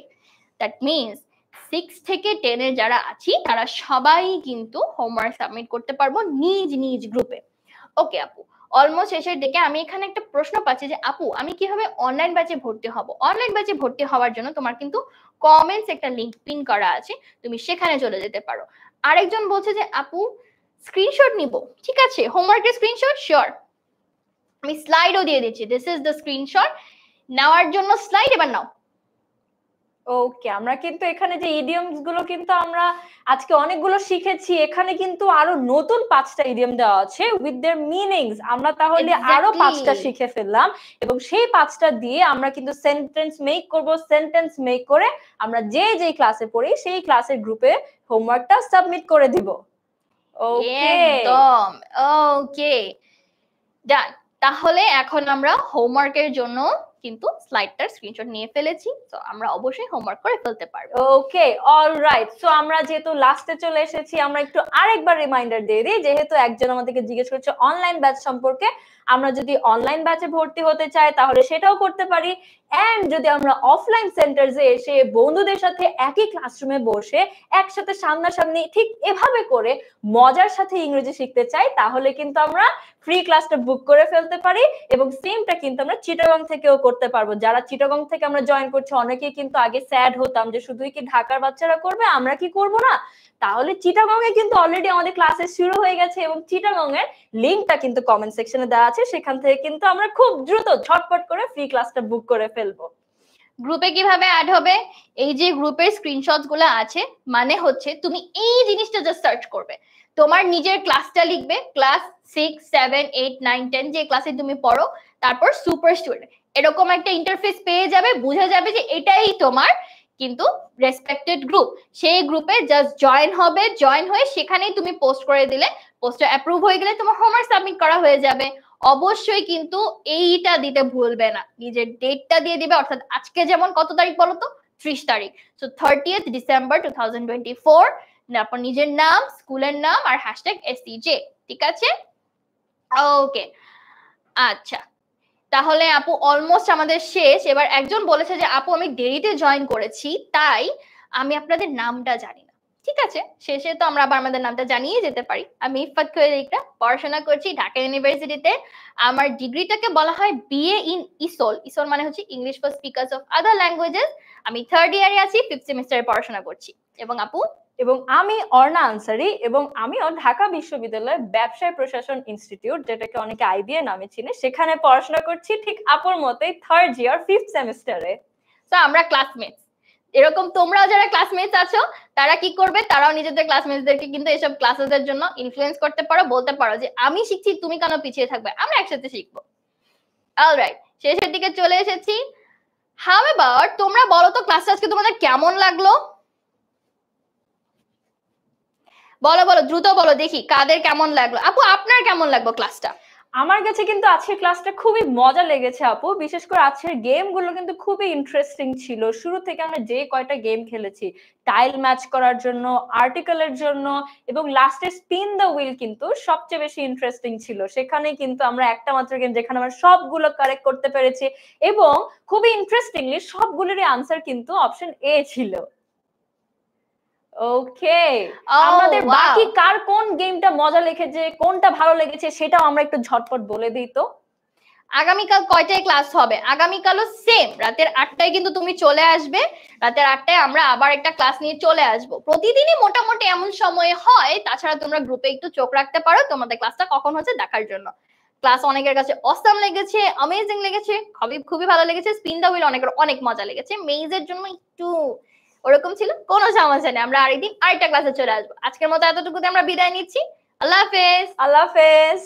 দ্যাট মিন্স 6 থেকে 10 এর যারা আছি তারা সবাই কিন্তু হোমওয়ার্ক সাবমিট করতে পারবো নিজ নিজ গ্রুপে। ওকে আপু, অলমোস্ট শেষের দিকে। আমি এখানে একটা প্রশ্ন পাচ্ছি যে আপু আমি কিভাবে অনলাইন ব্যাচে ভর্তি হব? অনলাইন ব্যাচে ভর্তি হওয়ার জন্য তোমার কিন্তু কমেন্টস একটা লিংক পিন করা আছে, তুমি সেখানে চলে যেতে পারো। আরেকজন বলছে যে আপু স্ক্রিনশট নিব, ঠিক আছে, হোমওয়ার্কের স্ক্রিনশট, শিওর, আমি স্লাইডও দিয়ে দিচ্ছি। দিস ইজ দ্য স্ক্রিনশট, নেওয়ার জন্য স্লাইড এবার নাও। ওকে, আমরা কিন্তু এখানে যে ইডিয়মস গুলো কিন্তু আমরা আজকে অনেকগুলো শিখেছি, এখানে কিন্তু আরো নতুন 5টা ইডিয়ম দেওয়া আছে উইথ देयर মিনিংস। আমরা তাহলে আরো 5টা শিখে ফেললাম, এবং সেই 5টা দিয়ে আমরা কিন্তু সেন্টেন্স মেক করব। সেন্টেন্স মেক করে আমরা যে যে ক্লাসে পড়ি সেই ক্লাসের গ্রুপে হোমওয়ার্কটা সাবমিট করে দিব। ওকে, একদম ওকে, ডান। তাহলে এখন আমরা হোমওয়ার্কের জন্য কিন্তু স্লাইডটার স্ক্রিনশট নিয়ে ফেলেছি, তো আমরা অবশ্যই হোমওয়ার্ক করে ফেলতে পারবো। ওকে, অলরাইট। সো আমরা যেহেতু লাস্টে চলে এসেছি, আমরা একটু আরেকবার রিমাইন্ডার দিয়ে দিই। যেহেতু একজন আমাদেরকে জিজ্ঞেস করছে অনলাইন ব্যাচ সম্পর্কে, আমরা যদি অনলাইন ব্যাচে ভর্তি হতে চাই তাহলে সেটাও করতে পারি। এন্ড যদি আমরা অফলাইন সেন্টারে এসে বন্ধুদের সাথে একই ক্লাসরুমে বসে একসাথে সামনাসামনি ঠিক এভাবে করে মজার সাথে ইংরেজি শিখতে চাই, তাহলে কিন্তু আমরা ফ্রি ক্লাসটা বুক করে ফেলতে পারি, এবং সেমটা কিন্তু আমরা চিটাগং থেকেও করতে পারবো। যারা চিটাগং থেকে আমরা জয়েন করছি, অনেকেই কিন্তু আগে স্যাড হতাম যে শুধুই কি ঢাকার বাচ্চারা করবে, আমরা কি করব না? তাহলে চিটাগং এ কিন্তু অলরেডি আমাদের ক্লাসেস শুরু হয়ে গেছে, এবং চিটাগং এর লিংকটা কিন্তু কমেন্ট সেকশনে দেওয়া আছে, সেখান থেকে কিন্তু আমরা খুব দ্রুত ঝটপট করে ফ্রি ক্লাসটা বুক করে ফেলবো। গ্রুপে কিভাবে অ্যাড হবে? এই যে গ্রুপের স্ক্রিনশটস গুলো আছে, মানে হচ্ছে তুমি এই জিনিসটা জাস্ট সার্চ করবে, তোমার নিজের ক্লাসটা লিখবে, ক্লাস 6 7 8 9 10 যে ক্লাসে তুমি পড়ো, তারপর সুপার স্টুডেন্ট, এরকম একটা ইন্টারফেস পেয়ে যাবে, বোঝা যাবে যে এটাই তোমার কিন্তু রেসপেক্টেড গ্রুপ। সেই গ্রুপে জাস্ট জয়েন হবে, জয়েন হয়ে সেখানেই তুমি পোস্ট করে দিলে, পোস্টটা অ্যাপ্রুভ হয়ে গেলে তোমার হোমওয়ার্ক সাবমিট করা হয়ে যাবে। অবশ্যই কিন্তু এইটা দিতে ভুলবে না, নিজের ডেটটা দিয়ে দিবে, অর্থাৎ আজকে যেমন কত তারিখ বলো তো, 30 তারিখ, সো 30th ডিসেম্বর 2024, তারপর নিজের নাম, স্কুলের নাম আর হ্যাশট্যাগ SEJ, ঠিক আছে? ওকে, আচ্ছা, তাহলে আপু অলমোস্ট আমাদের শেষ। এবার একজন বলেছে যে আপু আমি দেরিতে জয়েন করেছি, তাই আমি আপনাদের নামটা জানি না। ঠিক আছে, শেষে তো আমরা আবার আমাদের নামটা জানিয়ে যেতে পারি। আমি ইফাত খৈরিকা, পড়াশোনা করছি ঢাকা ইউনিভার্সিটিতে। আমার ডিগ্রিটাকে বলা হয় BA ইন ইসোল। ইসোল মানে হচ্ছে English for speakers of other languages. আমি 3rd ইয়ারে আছি, 5th সেমিস্টারে পড়াশোনা করছি। এবং আপু? এবং আমি অর্ণা আনসারি, এবং আমিও ঢাকা বিশ্ববিদ্যালয়ের ব্যবসায় প্রশাসন ইনস্টিটিউট, যেটাকে অনেকে IBA নামে চিনে, সেখানে পড়াশোনা করছি ঠিক আপুর মতোই 3rd ইয়ার 5th সেমিস্টারে। তো আমরা ক্লাসমেটস। এরকম তোমরাও যারা ক্লাসমেটস আছো তারা কি করবে, তারাও নিজেদের ক্লাসমেটসদেরকে কিন্তু এসব ক্লাসেসের জন্য ইনফ্লুয়েন্স করতে পারো, বলতে পারো যে আমি শিখছি, তুমি কেন পিছিয়ে থাকবে, আমরা একসাথে শিখবো। অলরাইট, শেষের দিকে চলে এসেছি। হাউ অ্যাবাউট তোমরা বলো তো ক্লাসটা আজকে তোমাদের কেমন লাগলো? বলো বলো, দ্রুত বলো, দেখি কাদের কেমন লাগলো। আপু আপনার কেমন লাগলো ক্লাসটা? আমার কাছে কিন্তু আজকের ক্লাসটা খুবই মজা লেগেছে আপু, বিশেষ করে আজকের গেম গুলো কিন্তু খুবই ইন্টারেস্টিং ছিল। শুরু থেকে আমরা যে কয়টা গেম খেলেছি, টাইল ম্যাচ করার জন্য, আর্টিকেলের জন্য, এবং লাস্টে স্পিন দ্য হুইল কিন্তু সবচেয়ে বেশি ইন্টারেস্টিং ছিল। সেখানে কিন্তু আমরা একটা মাত্র গেম যেখানে আমরা সবগুলো কারেক্ট করতে পেরেছি, এবং খুবই ইন্টারেস্টিংলি সবগুলোরই আনসার কিন্তু অপশন এ ছিল। ওকে, আমাদের বাকি কার কোন গেমটা মজা লেগেছে, কোনটা ভালো লেগেছে সেটাও আমরা একটু ঝটপট বলে দিই তো। আগামীকাল কয়টায় ক্লাস হবে? আগামীকালও সেম রাতের 8টায় কিন্তু তুমি চলে আসবে। রাতের 8টায় আমরা আবার একটা ক্লাস নিয়ে চলে আসব। প্রতিদিনই মোটামুটি এমন সময়ে হয়, তাছাড়া তোমরা গ্রুপে একটু চোখ রাখতে পারো তোমাদের ক্লাসটা কখন হচ্ছে দেখার জন্য। ক্লাস অনেকের কাছে অসাম লেগেছে, অ্যামেজিং লেগেছে, খুবই ভালো লেগেছে। স্পিন দা হুইল অনেকের অনেক মজা লেগেছে। মেইজের জন্য একটু ওরকম ছিল, কোনো সমস্যা নেই, আমরা আরেকদিন আরেকটা ক্লাসে চলে আসবো। আজকের মতো এতটুকুতে আমরা বিদায় নিচ্ছি। আল্লাহ হাফেজ। আল্লাহ হাফেজ।